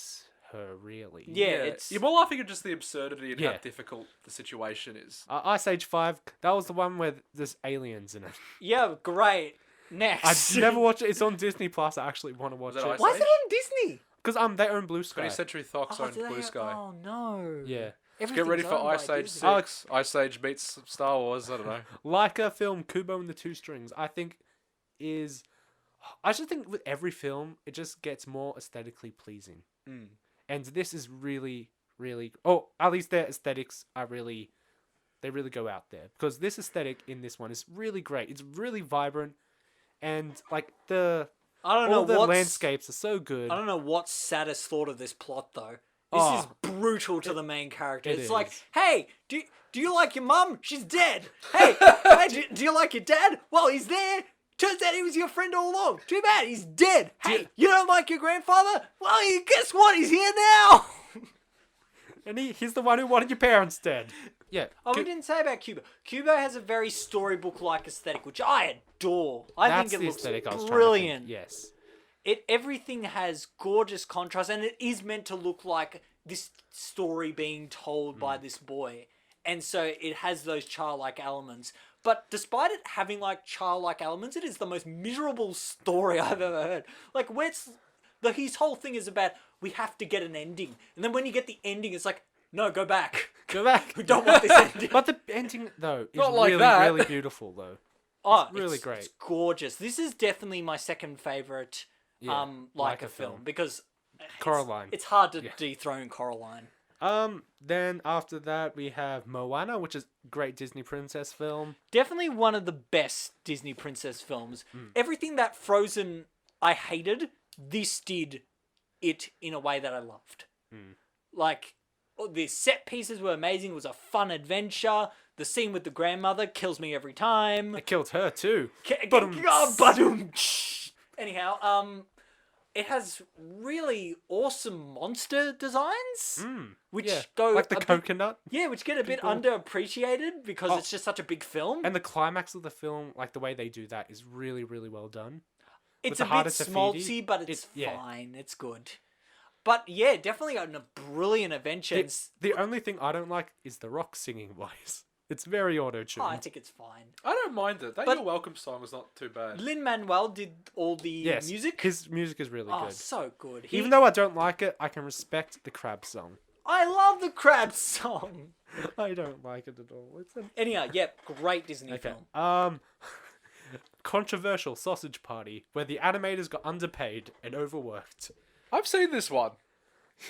her really. Yeah, it's You're more laughing at just the absurdity and how Yeah. difficult the situation is. Ice Age 5, that was the one where there's aliens in it. yeah, great. Next. I've never watched it. It's on Disney Plus. I actually want to watch Was it it. Ice Why is Age? it on Disney? Because they own Blue Sky. 20th Century Fox owned do they Blue have- Sky. Oh no. Yeah. Get ready Everything's for owned by Ice Age Disney. 6. Ice Age meets Star Wars. I don't know. Like film Kubo and the Two Strings, I think I just think with every film, it just gets more aesthetically pleasing. Mm. And this is really, really... Oh, at least their aesthetics are really... They really go out there. Because this aesthetic in this one is really great. It's really vibrant. And, like, I don't know all the what's landscapes are so good. I don't know what Satis thought of this plot though. This Oh. is brutal to the main character. it It's like, is. hey, do you like your mum? She's dead. Hey, hey, do you like your dad? Well, he's there. Turns out he was your friend all along. Too bad, he's dead. Hey, you don't like your grandfather? Well, guess what? He's here now. And he's the one who wanted your parents dead. Yeah. Oh, we didn't say about Cuba. Cuba has a very storybook-like aesthetic, which I adore. I That's think it the looks aesthetic I was trying to think. brilliant. Yes. Everything has gorgeous contrast, and it is meant to look like this story being told by this boy, and so it has those childlike elements. But despite it having like childlike elements, it is the most miserable story I've ever heard. Like his whole thing is about we have to get an ending, and then when you get the ending, it's like no, go back. Go back. We don't want this ending. But the ending, though, is Not like really, that. really beautiful, though. Oh, really great. It's gorgeous. This is definitely my second favorite Yeah, like a film because Coraline. It's hard to dethrone Coraline. Then after that, we have Moana, which is a great Disney princess film. Definitely one of the best Disney princess films. Everything that Frozen I hated, this did it in a way that I loved. Like, the set pieces were amazing. It was a fun adventure. The scene with the grandmother kills me every time. It killed her, too. Anyhow, it has really awesome monster designs, which Yeah. go Like the a bit- coconut. which get a bit people. underappreciated because Oh. it's just such a big film. And the climax of the film, like the way they do that, is really, really well done. It's the a bit hardest to feed schmaltzy, but it's yeah. fine. It's good. But yeah, definitely a brilliant adventure. The only thing I don't like is the rock singing voice. It's very auto-tuned. I think it's fine. I don't mind it. That But- Your Welcome song is not too bad. Lin-Manuel did all the Yes, music. his music is really Oh, good. so good. Even though I don't like it, I can respect the crab song. I love the crab song. I don't like it at all. It's an... Anyhow, yep, great Disney Okay. film. Controversial Sausage Party, where the animators got underpaid and overworked. I've seen this one.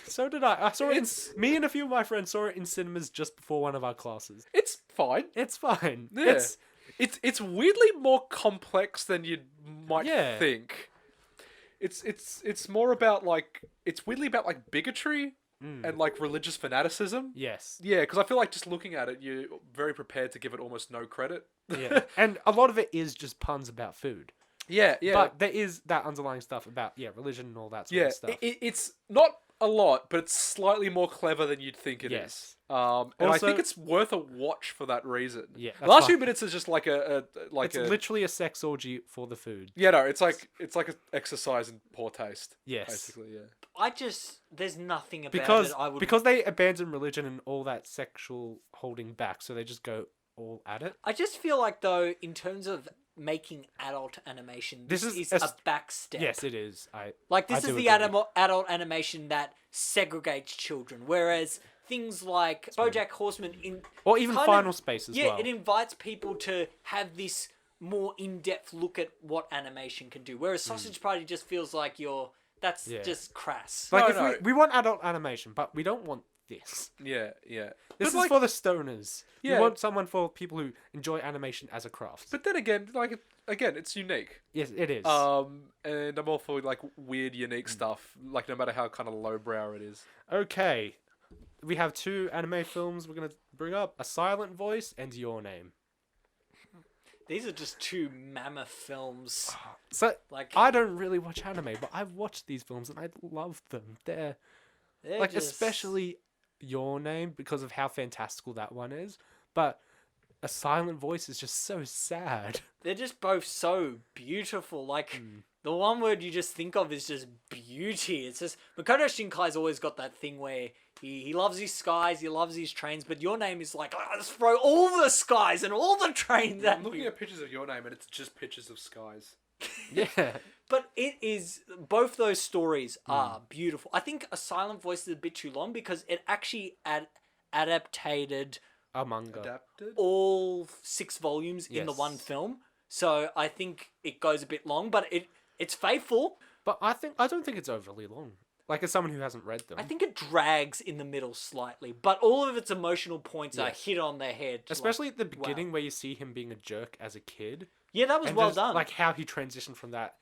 So did I. I saw it. It's- Me and a few of my friends saw it in cinemas just before one of our classes. It's fine. It's fine. Yeah. It's weirdly more complex than you might Yeah. think. It's more about like it's weirdly about like bigotry and like religious fanaticism. Yes. Yeah, because I feel like just looking at it, you're very prepared to give it almost no credit. Yeah. And a lot of it is just puns about food. yeah. But there is that underlying stuff about religion and all that sort Yeah, of stuff. it's not a lot, but it's slightly more clever than you'd think it is. Yes. And I Also- think it's worth a watch for that reason. Yeah, the that's last fine. few minutes is just like It's literally a sex orgy for the food. yeah, no, it's like an exercise in poor taste. Yes. Basically, yeah. There's nothing about Because it I would... because they abandon religion and all that sexual holding back, so they just go all at it. I just feel like, though, in terms of making adult animation, this This is is a back step. Yes, it is. Like, I this is do the agree. adult animation that segregates children, whereas things like BoJack Horseman... Or even kind Final of- Space as yeah, well. it invites people to have this more in-depth look at what animation can do, whereas Sausage Party just feels like that's Yeah. just crass. Like, No, if we want adult animation, but we don't want this. Yeah, yeah. This But, is for the stoners. Yeah. We want someone for people who enjoy animation as a craft. But then again, it's unique. Yes, it is. And I'm all for like weird, unique stuff. Like no matter how kind of lowbrow it is. Okay. We have 2 anime films we're going to bring up. A Silent Voice and Your Name. These are just 2 mammoth films. So, Like, I don't really watch anime, but I've watched these films and I love them. They're like, just... especially Your Name because of how fantastical that one is. But A Silent Voice is just so sad. They're just both so beautiful. Like, the one word you just think of is just beauty. It's just... Makoto Shinkai's always got that thing where he loves his skies, he loves his trains, but Your Name is like, let's throw all the skies and all the trains at I'm looking me. at pictures of Your Name, and it's just pictures of skies. Yeah. But it is... Both those stories are beautiful. I think A Silent Voice is a bit too long because it actually adapted A manga. Adapted. all 6 volumes in the Yes. one film. So I think it goes a bit long, but it's faithful. But I don't think it's overly long. Like, as someone who hasn't read them. I think it drags in the middle slightly, but all of its emotional points are Yeah. hit on their head. Especially at the beginning where you see him being a jerk as a kid. Yeah, that was And well just, done. like, how he transitioned from that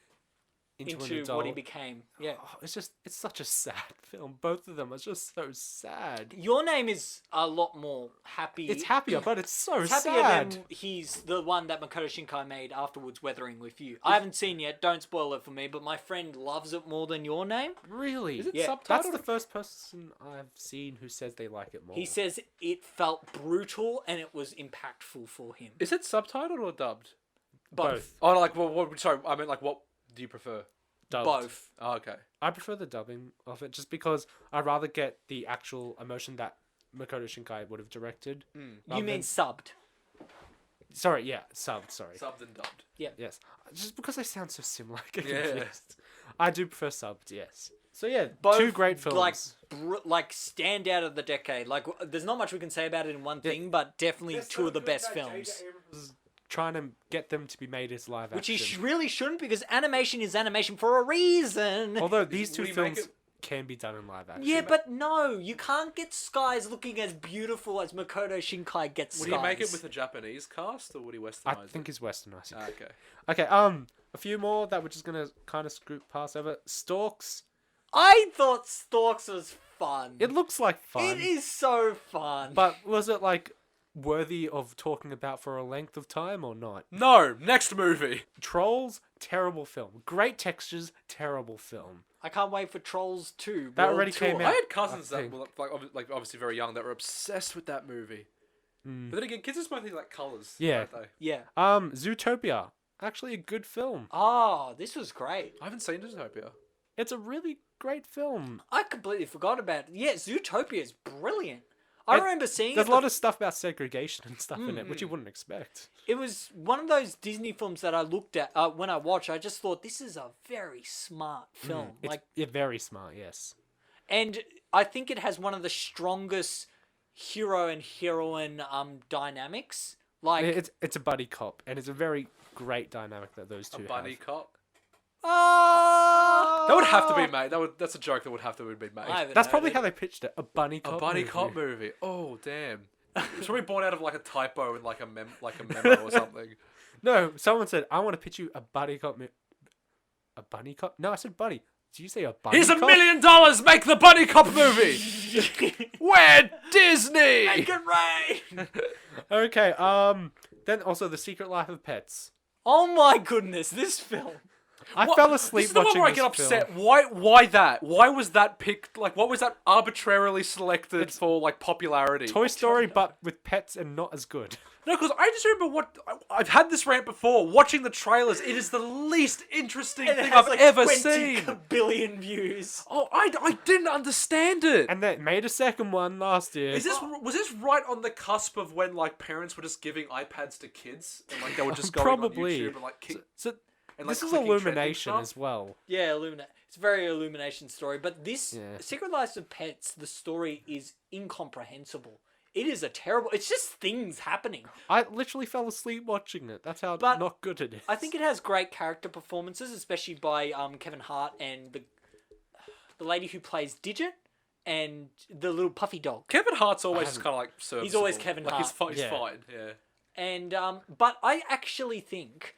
into an adult. what he became. Yeah. Oh, it's such a sad film. Both of them are just so sad. Your Name is a lot more happy. It's happier, but it's so It's happier sad. than he's the one that Makoto Shinkai made afterwards, Weathering with You. I haven't seen yet, don't spoil it for me, but my friend loves it more than Your Name. Really? Is it Yeah. subtitled? That's the first person I've seen who says they like it more. He says it felt brutal and it was impactful for him. Is it subtitled or dubbed? Both. Oh, like sorry, I meant like what do you prefer? Dubbed. Both. Oh, okay. I prefer the dubbing of it just because I'd rather get the actual emotion that Makoto Shinkai would have directed. You mean subbed? Sorry, yeah, subbed, sorry. Subbed and dubbed. Yes. Just because they sound so similar, I get Yeah. confused. I do prefer subbed, yes. So yeah, Both 2 great films. like stand out of the decade. Like there's not much we can say about it in one thing, but definitely 2 of the best films. Trying to get them to be made as live Which action. he really shouldn't, because animation is animation for a reason. Although these 2 Would he make films it- can be done in live action. Yeah, but no, you can't get skies looking as beautiful as Makoto Shinkai gets Would skies. he make it with a Japanese cast or would he I westernize think it? he's westernizing. Ah, okay. Okay, a few more that we're just gonna kind of scoop past over. Storks. I thought Storks was fun. It looks like fun. It is so fun. But was it like worthy of talking about for a length of time or not? No, next movie. Trolls, terrible film. Great textures, terrible film. I can't wait for Trolls 2. That World already Tour. came I out. had cousins I that think. were like obviously very young that were obsessed with that movie. But then again, kids just mostly like colours. Yeah. Don't they? Yeah. Zootopia. Actually a good film. Oh, this was great. I haven't seen Zootopia. It's a really great film. I completely forgot about it. Yeah, Zootopia is brilliant. I remember seeing There's it. a lot of stuff about segregation and stuff in it, which you wouldn't expect. It was one of those Disney films that I looked at when I watched. I just thought this is a very smart film. It's very smart, yes. And I think it has one of the strongest hero and heroine dynamics. Like, It's a buddy cop, and it's a very great dynamic that those two A bunny have. cop. oh, That would have to be made. That's a joke that would have to be made. I haven't That's heard probably it. how they pitched it. A bunny cop A bunny movie. cop movie. Oh damn! It's probably born out of like a typo in like a memo or something. No, someone said, I want to pitch you a buddy cop A bunny cop? No, I said buddy. Did you say a bunny Here's cop? $1 million. Make the bunny cop movie. We're Disney. Make it rain! Okay, then also The Secret Life of Pets. Oh my goodness, this film. I What- fell asleep This is the one watching where I this get upset. film. Why that? Why was that picked? Like, what was that arbitrarily selected for like popularity? Toy Story, but with pets and not as good. No, because I just remember I've had this rant before. Watching the trailers, it is the least interesting And it thing has I've like ever 20 seen. billion views. Oh, I didn't understand it. And they made a second one last year. Was this right on the cusp of when like parents were just giving iPads to kids and like they were just going Probably. on YouTube and like So and, like, this is clicking trending Illumination stuff? as well. Yeah, It's a very Illumination story. But this Yeah. Secret Lives of Pets, the story is incomprehensible. It is a terrible... It's just things happening. I literally fell asleep watching it. That's how But not good it is. I think it has great character performances, especially by Kevin Hart and the lady who plays Digit and the little puffy dog. Kevin Hart's always kind of like serviceable. He's always Kevin like, Hart. He's Yeah. fine. Yeah. And but I actually think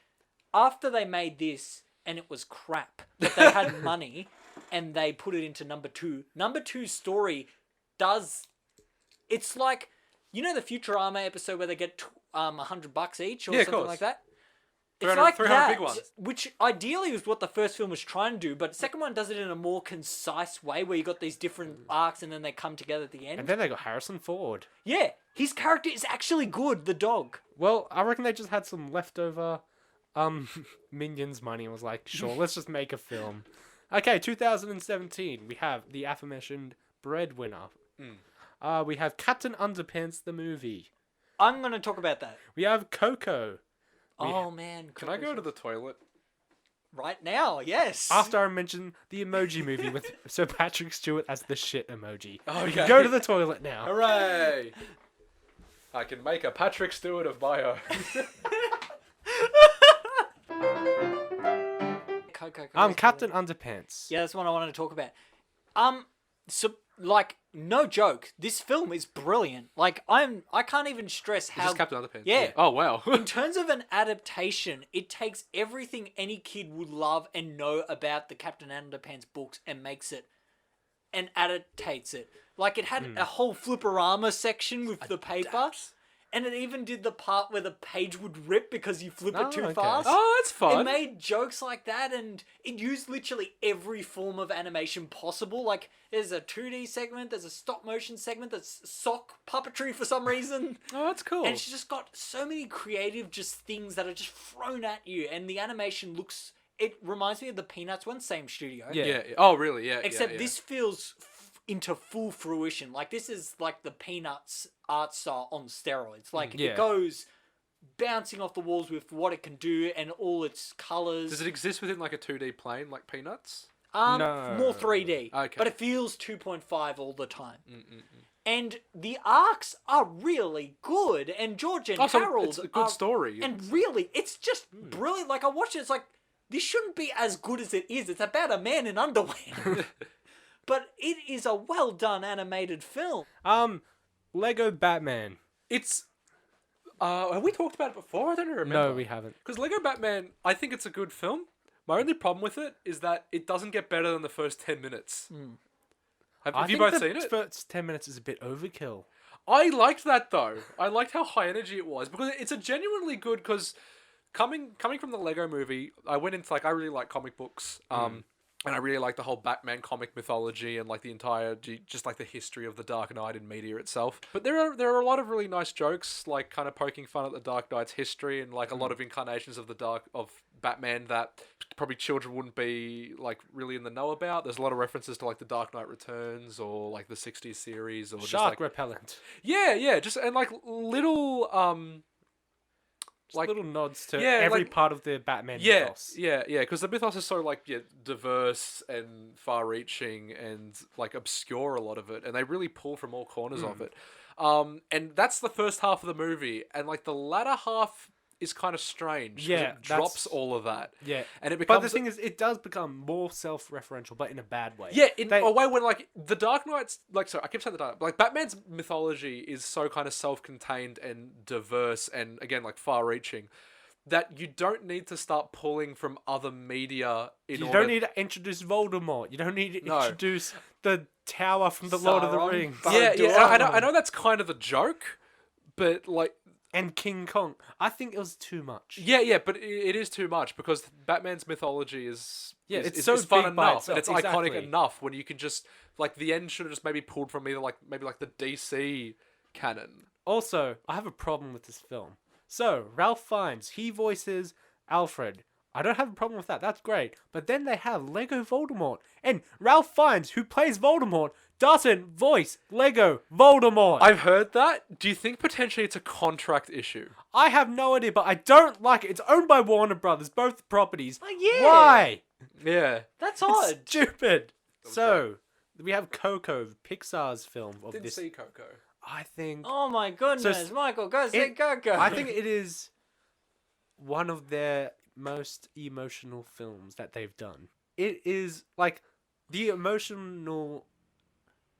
after they made this and it was crap, but they had money and they put it into number 2. Number 2's story does. It's like, you know, the Futurama episode where they get $100 each or Yeah, of something course. like that. 300 It's like 300 that, big ones. which ideally was what the first film was trying to do, but the second one does it in a more concise way where you got these different arcs and then they come together at the end. And then they got Harrison Ford. Yeah, his character is actually good, the dog. Well, I reckon they just had some leftover Minions money and was like, sure, let's just make a film. Okay, 2017, we have the aforementioned Breadwinner. We have Captain Underpants, the movie. I'm going to talk about that. We have Coco. Oh man, Can I go to the toilet? right now? Yes. After I mentioned the Emoji Movie with Sir Patrick Stewart as the shit emoji. Oh, You okay. can go to the toilet now. Hooray! I can make a Patrick Stewart of bio. Coco. Captain Underpants. Yeah, that's what I wanted to talk about. So like, no joke, this film is brilliant. Like, I can't even stress how. Just Captain Underpants. Yeah. Oh wow. In terms of an adaptation, it takes everything any kid would love and know about the Captain Underpants books and makes it and adaptates it. Like, it had a whole fliporama section with the paper, and it even did the part where the page would rip because you flip it too okay. fast. Oh, that's fun. It made jokes like that, and it used literally every form of animation possible. Like, there's a 2D segment, there's a stop motion segment, there's sock puppetry for some reason. Oh, that's cool. And it's just got so many creative just things that are just thrown at you, and the animation looks... It reminds me of the Peanuts one, same studio. Yeah. Yeah. Oh, really? Yeah. Except yeah. this feels into full fruition. Like, this is like the Peanuts art style on steroids. Like, Yeah. it goes bouncing off the walls with what it can do and all its colours. Does it exist within like a 2D plane, like Peanuts? No. More 3D. Okay. But it feels 2.5 all the time. And the arcs are really good. And George and Also, Harold it's a good are- story. And really, it's just brilliant. Like, I watched it, it's like, this shouldn't be as good as it is. It's about a man in underwear. But it is a well done animated film. Lego Batman. It's. Have we talked about it before? I don't remember. No, we haven't. Because Lego Batman, I think it's a good film. My only problem with it is that it doesn't get better than the first 10 minutes. Have I you think both the seen it? first 10 minutes is a bit overkill. I liked that though. I liked how high energy it was because it's a genuinely good. Because coming from the Lego Movie, I went into I really like comic books. And I really like the whole Batman comic mythology and the entire just the history of the Dark Knight in media itself. But there are a lot of really nice jokes, kind of poking fun at the Dark Knight's history and a lot of incarnations of of Batman that probably children wouldn't be really in the know about. There's a lot of references to the Dark Knight Returns or the '60s series or Shark repellent. Yeah, just and little little nods to every part of the Batman mythos. Yeah, because the mythos is so diverse and far-reaching and obscure, a lot of it, and they really pull from all corners of it. And that's the first half of the movie, and the latter half is kind of strange. Yeah, it drops all of that. Yeah, and it becomes. But the thing is, it does become more self-referential, but in a bad way. Yeah, in a way when the Dark Knight's sorry, I keep saying the Dark Knight. Batman's mythology is so kind of self-contained and diverse, and again far-reaching, that you don't need to start pulling from other media. You don't need to introduce Voldemort. You don't need to introduce the tower from the Lord of the Rings. Yeah. I know that's kind of the joke, but and King Kong. I think it was too much. Yeah, but it is too much because Batman's mythology is it's fun enough and it's exactly. iconic enough when you can just the end should have just maybe pulled from either maybe the DC canon. Also, I have a problem with this film. So Ralph Fiennes, he voices Alfred. I don't have a problem with that. That's great. But then they have Lego Voldemort, and Ralph Fiennes, who plays Voldemort, doesn't voice Lego Voldemort. I've heard that. Do you think potentially it's a contract issue? I have no idea, but I don't like it. It's owned by Warner Brothers, both properties. Yeah. Why? Yeah. That's odd. It's stupid. So, we have Coco, Pixar's film of Didn't this. see Coco. I think... Oh my goodness, Michael, go see Coco. I think it is one of their most emotional films that they've done. It is, the emotional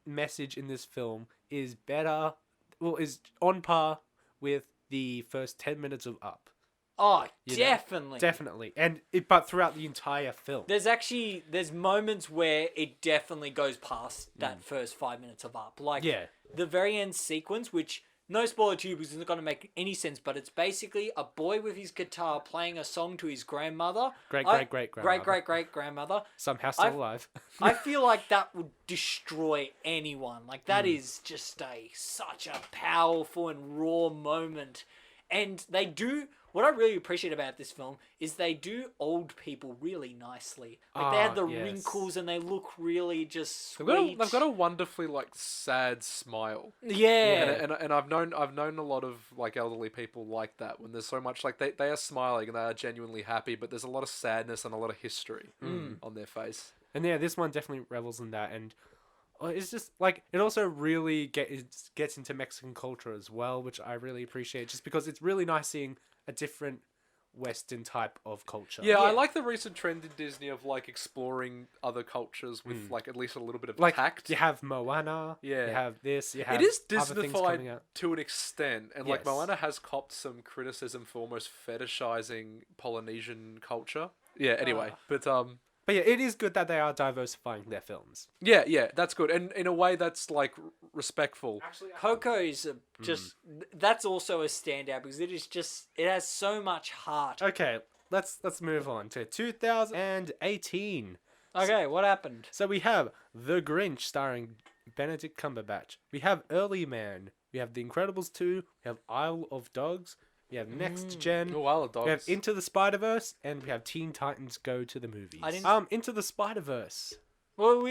message in this film is better, is on par with the first 10 minutes of Up. Oh, definitely. Definitely. But throughout the entire film. There's moments where it definitely goes past that first 5 minutes of Up. The very end sequence, which, no spoiler to you because it's not going to make any sense, but it's basically a boy with his guitar playing a song to his grandmother. Great-great-grandmother. Somehow still alive. I feel like that would destroy anyone. That is just such a powerful and raw moment. And they do... What I really appreciate about this film is they do old people really nicely. They have the wrinkles and they look really just sweet. They've got a wonderfully sad smile. Yeah. And I've known a lot of elderly people like that when there's so much they are smiling and they are genuinely happy, but there's a lot of sadness and a lot of history on their face. And yeah, this one definitely revels in that, and it's just it also really gets into Mexican culture as well, which I really appreciate, just because it's really nice seeing a different Western type of culture. Yeah, I like the recent trend in Disney of exploring other cultures with at least a little bit of tact. You have Moana. Yeah. You have this. You have it is other things coming Disneyfied out. to an extent, and Yes. Moana has copped some criticism for almost fetishizing Polynesian culture. Yeah. Anyway, But yeah, it is good that they are diversifying their films. Yeah, that's good, and in a way that's respectful. Coco is that's also a standout because it has so much heart. Okay, let's move on to 2018. Okay, what happened? So we have The Grinch starring Benedict Cumberbatch. We have Early Man. We have The Incredibles 2. We have Isle of Dogs. We have Next Gen. Oh, Isle of Dogs. We have Into the Spiderverse, and we have Teen Titans Go to the Movies. Into the Spiderverse. Well,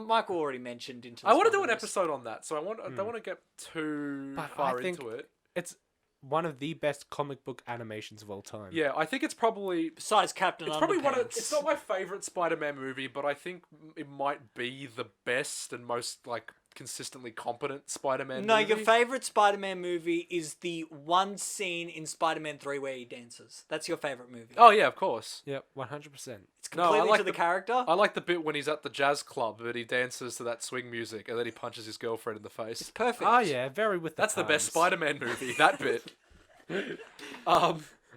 Michael already mentioned Into the I want to do an Spiderverse. episode on that, so I don't want to get too far into it. It's one of the best comic book animations of all time. Yeah, I think it's probably Besides Captain it's probably Underpants. it's not my favorite Spider-Man movie, but I think it might be the best and most consistently competent Spider-Man movie. No, your favorite Spider-Man movie is the one scene in Spider-Man 3 where he dances. That's your favorite movie. Oh yeah, of course. Yep, 100%. It's completely like to the character. I like the bit when he's at the jazz club and he dances to that swing music and then he punches his girlfriend in the face. It's perfect. Oh yeah, very with the That's the best times. Spider-Man movie. That bit.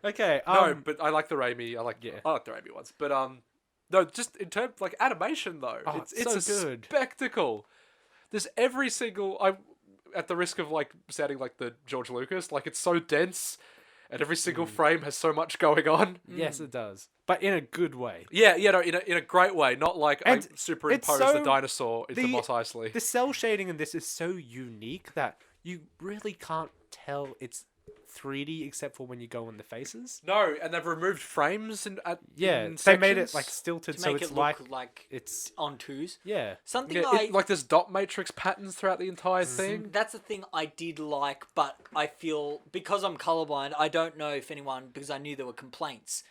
Okay. No, but I like the Raimi. I like the Raimi ones. But no, just in terms animation though, it's so a good. spectacle. There's every single at the risk of like sounding like the George Lucas, like it's so dense, and every single frame has so much going on. Yes, it does, but in a good way. Yeah, no, in a great way, not like I And superimpose it's the so- dinosaur into the- Mos Eisley. The cell shading in this is so unique that you really can't tell it's 3D except for when you go on the faces. No, and they've removed frames in They made it sections. like stilted, To so make it's it look like it's on twos. yeah. Something Yeah, like there's dot matrix patterns throughout the entire thing. That's the thing I did like, but I feel because I'm colorblind, I don't know if anyone, because I knew there were complaints.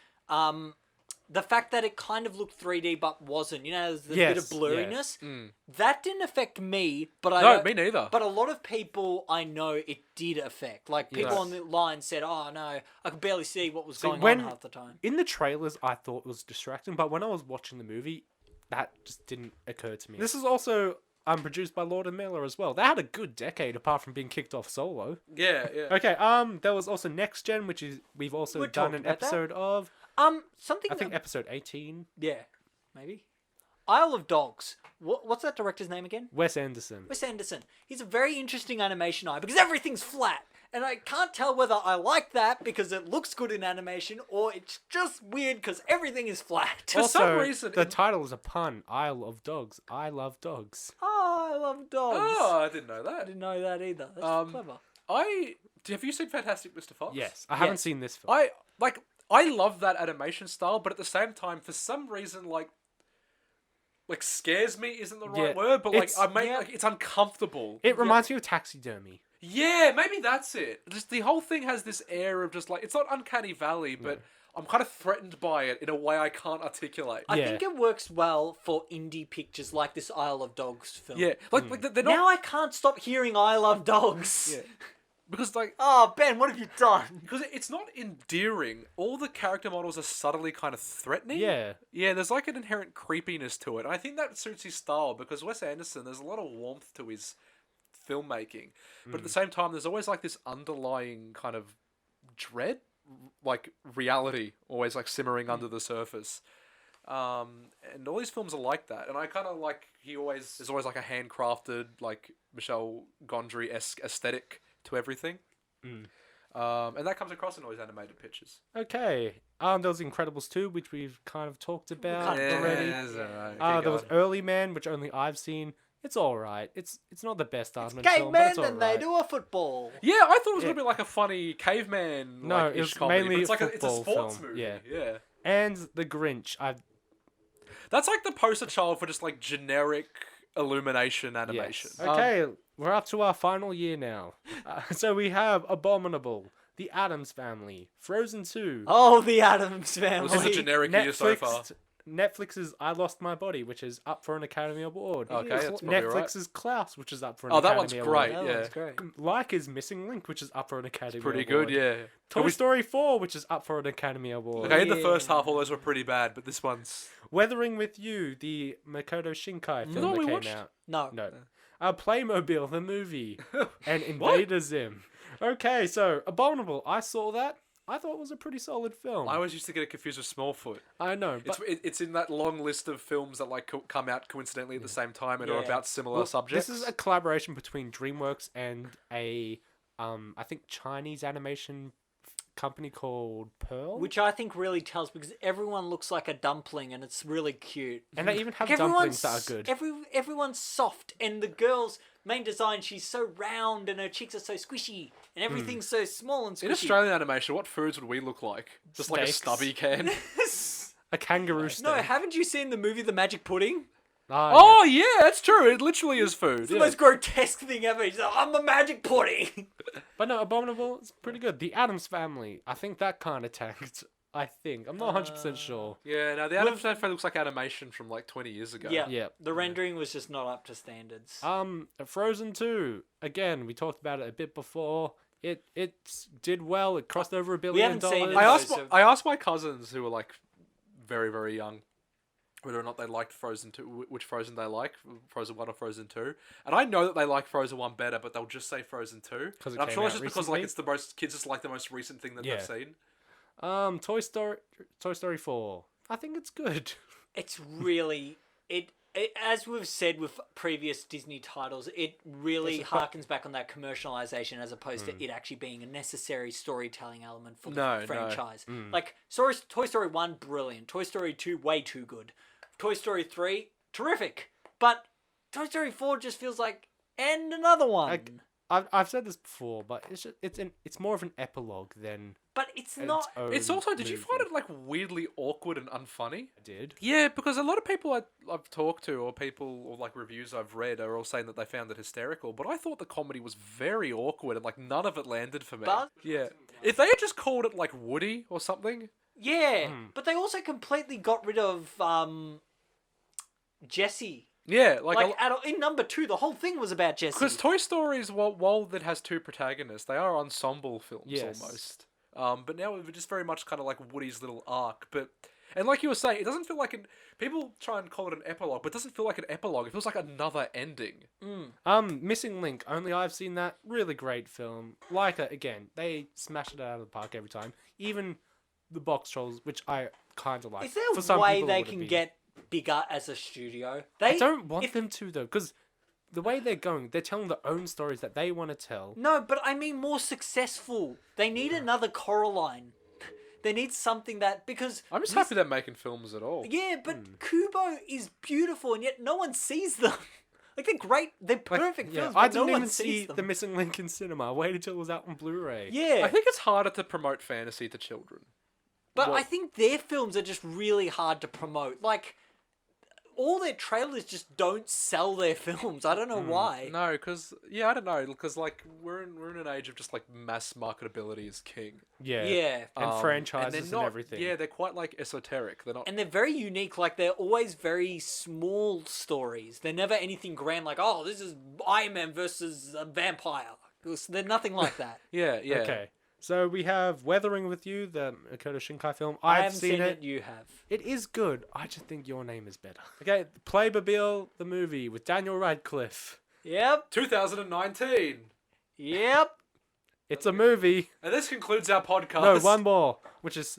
The fact that it kind of looked 3D but wasn't, there's a bit of Yes, yeah. blurriness. That didn't affect me, but No, me neither. But a lot of people I know it did affect. Like people Yes. on the line said, "Oh no, I could barely see what was going when- on half the time." In the trailers, I thought it was distracting, but when I was watching the movie, that just didn't occur to me. This is also produced by Lord and Miller as well. They had a good decade apart from being kicked off Solo. Yeah. Okay, there was also Next Gen, which is we've also We done talked an about that. episode of. Something I think that- episode 18. yeah, maybe. Isle of Dogs. What's that director's name again? Wes Anderson. Wes Anderson. He's a very interesting animation eye because everything's flat. And I can't tell whether I like that because it looks good in animation or it's just weird because everything is flat. For some Also, reason, the title is a pun. Isle of Dogs. I love dogs. Oh, I love dogs. Oh, I didn't know I that. didn't know that either. That's clever. Have you seen Fantastic Mr. Fox? Yes, I haven't Yes. seen this film. I love that animation style, but at the same time, for some reason, like scares me isn't the right Yeah, word, but it's- it's uncomfortable. It reminds me of Taxidermy. Yeah, maybe that's it. Just the whole thing has this air of just like it's not Uncanny Valley, but I'm kind of threatened by it in a way I can't articulate. I Yeah. think it works well for indie pictures like this Isle of Dogs film. Yeah, like they're not Now I can't stop hearing I love dogs. Yeah. because like Oh, Ben, what have you done? because it's not endearing. All the character models are subtly kind of threatening. Yeah. Yeah, there's like an inherent creepiness to it. And I think that suits his style because Wes Anderson, there's a lot of warmth to his filmmaking. But at the same time, there's always like this underlying kind of dread, like reality, always like simmering under the surface. And all these films are like that. And I kind of like, there's always like a handcrafted, like Michel Gondry-esque aesthetic to everything. And that comes across in all his animated pictures. Okay. There was Incredibles 2, which we've kind of talked about kind of already. that's alright. There was Early Man, which only I've seen. It's alright. It's not the best Aardman film, but Cavemen it's and they alright. do a football. Yeah, I thought it was gonna be like a funny caveman. No, like, it was ish comedy, mainly but it's like a it's a football sports film, movie. yeah. Yeah. And The Grinch. That's like the poster child for just like generic illumination animation. Yes. Okay, we're up to our final year now. So we have Abominable, The Addams Family, Frozen 2, Oh, the Addams Family. This is a generic year so far. Netflix's I Lost My Body, which is up for an Academy Award. Okay, that's probably Netflix's Klaus, which is up for an Oh, that Academy one's Award. great. That yeah. one's great. Like Missing Link, which is up for an Academy Pretty Award. good, yeah. Toy Story 4, which is up for an Academy Award. Okay, in the Yeah. first half, all those were pretty bad, but this one's Weathering with You, the Makoto Shinkai film No, we that watched- came out. No. No. Playmobil, the movie. And Invader Zim. Okay, so Abominable. I saw that. I thought it was a pretty solid film. I always used to get it confused with Smallfoot. I know, but It's in that long list of films that like come out coincidentally at the same time and are Yeah. about similar well, subjects. this is a collaboration between DreamWorks and a, I think Chinese animation company called Pearl. Which I think really tells because everyone looks like a dumpling and it's really cute. and they even have Like, dumplings that are good. Everyone's soft, and the girl's main design, she's so round and her cheeks are so squishy, and everything's so small and squishy. in Australian animation, what foods would we look like? Just like a Steaks. stubby can. A kangaroo steak. No, haven't you seen the movie The Magic Pudding? Ah, Oh yeah, that's true. It literally is food. It's the yeah. most grotesque thing ever. He's like, I'm the magic pudding. But no, Abominable is pretty good. The Addams Family. I think that kind of tanked. I think. I'm not 100% sure. Yeah, no, the animation looks like animation from like 20 years ago. Yeah. Yeah. The rendering was just not up to standards. Frozen 2. Again, we talked about it a bit before. It did well. It crossed over $1 billion. haven't seen it. I asked my cousins who were like very, very young whether or not they liked Frozen 2, which Frozen they like, Frozen 1 or Frozen 2. And I know that they like Frozen 1 better, but they'll just say Frozen 2. 'Cause it And I'm came sure it's out just because recently? like it's the most kids just like the most recent thing that Yeah. they've seen. Toy Story 4. I think it's good. It's really As we've said with previous Disney titles, it really harkens back on that commercialization as opposed to it actually being a necessary storytelling element for the franchise. Like, Toy Story 1, brilliant. Toy Story 2, way too good. Toy Story 3, terrific. But Toy Story 4 just feels like, and another one. I've said this before, but it's more of an epilogue than. But it's not. It's also. Did you find it like weirdly awkward and unfunny? I did. Yeah, because a lot of people I've talked to, or people, or like reviews I've read, are all saying that they found it hysterical. But I thought the comedy was very awkward and like none of it landed for me. But yeah, if they had just called it like Woody or something. Yeah, but they also completely got rid of Jessie. Yeah, in number 2, the whole thing was about Jessie. Because Toy Stories, while it has 2 protagonists, they are ensemble films almost. But now we're just very much kind of like Woody's little arc. And like you were saying, it doesn't feel like people try and call it an epilogue, but it doesn't feel like an epilogue. It feels like another ending. Missing Link. Only I've seen that. Really great film. Leica, again, they smash it out of the park every time. Even the Box Trolls, which I kind of like. Is there a way they can get bigger as a studio? I don't want them to, though, because the way they're going, they're telling their own stories that they want to tell. No, but I mean more successful. They need another Coraline. They need something because... I'm just happy they're making films at all. Yeah, but Kubo is beautiful, and yet no one sees them. Like, they're great. They're perfect films, but I didn't no one even see sees them. The Missing Link in cinema. I waited until it was out on Blu-ray. Yeah. I think it's harder to promote fantasy to children. But I think their films are just really hard to promote. Like... all their trailers just don't sell their films. I don't know why. No, because I don't know, because like we're in an age of just like mass marketability is king. Yeah. And franchises they're not, everything. Yeah, they're quite like esoteric. They're not. And they're very unique. Like, they're always very small stories. They're never anything grand. Like, oh, this is Iron Man versus a vampire. They're nothing like that. Yeah. Okay. So we have Weathering with You, the Makoto Shinkai film. I I've haven't seen it. You have. It is good. I just think Your Name is better. Okay, Playmobil, the movie with Daniel Radcliffe. Yep. 2019. Yep. It's a movie. And this concludes our podcast. No, one more, which is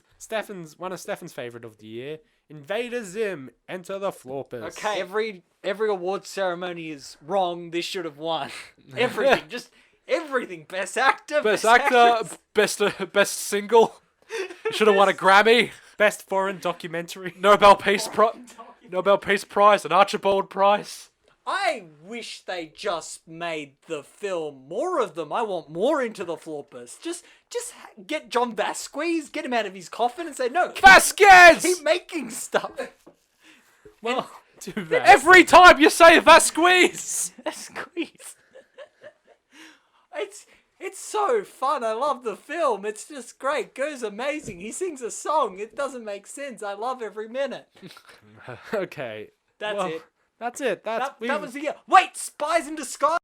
one of Stefan's favorite of the year. Invader Zim, Enter the Florpus. Okay, every award ceremony is wrong. This should have won. Everything, just everything. Best actor, Best actor, best single. Should have won a Grammy. Best foreign documentary. Nobel Peace Prize, an Archibald Prize. I wish they just made the film more of them. I want more Into the Florpus. Just get John Vasquez, get him out of his coffin, and say no. Vasquez. Keep making stuff. Well, too bad. Every time you say Vasquez. Vasquez. It's so fun. I love the film. It's just great. Go's amazing. He sings a song. It doesn't make sense. I love every minute. Okay. That's it. That's it. That was the year. Wait, Spies in Disguise.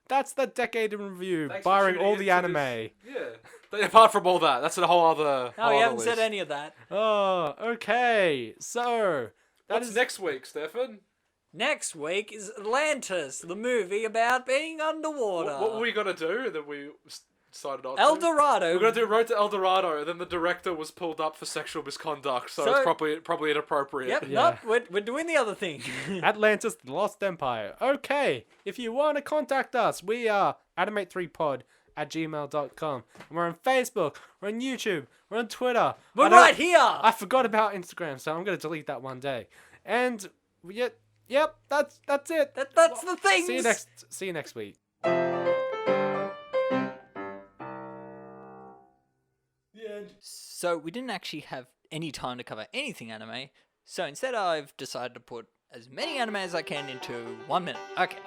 That's the decade in review, Thanks for barring tuning all into the anime. Yeah. But apart from all that, that's a whole other. No, we haven't said any of that. Oh, okay. So What's next week, Stefan? Next week is Atlantis, the movie about being underwater. What were we gonna do that we decided not to? El Dorado. We're gonna do Road to El Dorado, and then the director was pulled up for sexual misconduct, so it's probably inappropriate. Yep, Yeah. nope, we're doing the other thing. Atlantis, The Lost Empire. Okay, if you want to contact us, we are animate3pod@gmail.com. And we're on Facebook, we're on YouTube, we're on Twitter. We're right here. I forgot about Instagram, so I'm going to delete that one day. And yep, that's it. That's the thing. See you next week. So we didn't actually have any time to cover anything anime, so instead I've decided to put as many anime as I can into 1 minute. Okay.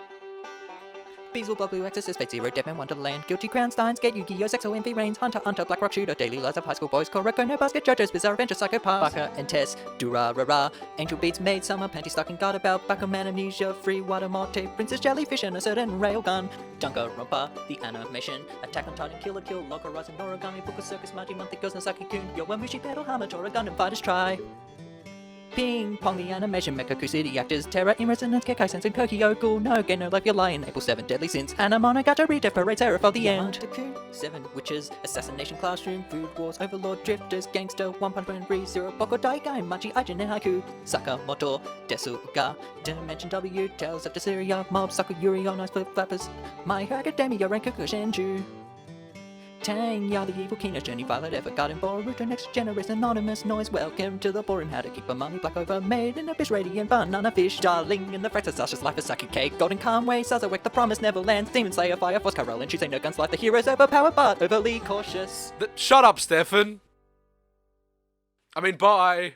Beelzebub, Blue Blue Exorcist, Fate Zero, Deadman Wonderland, Guilty Crown, Steins Gate, Yu-Gi-Oh! Sexo, Envy Reigns, Hunter, Black Rock Shooter, Daily Lives of High School Boys, Koroko, No Basket, JoJo's Bizarre Adventure, Psycho Pass, Baka and Tess, Dura-Ra-Ra, Angel Beats, Maid, Summer, Panty Stocking, God About, Bakuman, Amnesia, Free Water, Morte, Princess Jellyfish, and a certain Railgun, Danganronpa, The Animation, Attack on Titan, Kill la Kill, Log Horizon, Origami, Book of Circus, Magi, Monthly Ghost, Nasaki Kun, Yo, Mushi Battle, Hamatora, Gundam Fighters Try. Ping Pong the animation Mekaku City actors Terra Emerson and Kekai Sense and Kokiyoko no Gen no Life Your Lion April 7 Deadly Sins Hannah Monogatari Death Parade Terror for the End 7 Witches Assassination Classroom Food Wars Overlord Drifters Gangster One Punch Man ReZero Boko Daigai Machi Aijin and Haiku Sakamoto Desuga Dimension W Tales of Dessyria Mob Saku Yuri on Ice Flip Flappers My Hero Academia Renkaku Shenju Tang, ya the evil king of Jenny Violet, Evergarden, Boruto, Next Generation, Anonymous Noise, welcome to the boring, how to keep a money, black over, made in abyss, radiant, banana fish, darling, in the fracture, Sasha's life, a sake cake, golden Conway, Sazawek, the promise never lands, Demon Slayer, Fire Force, Carol, and Tuesday, no guns, like the heroes, overpowered, but overly cautious. Shut up, Stefan. I mean, bye.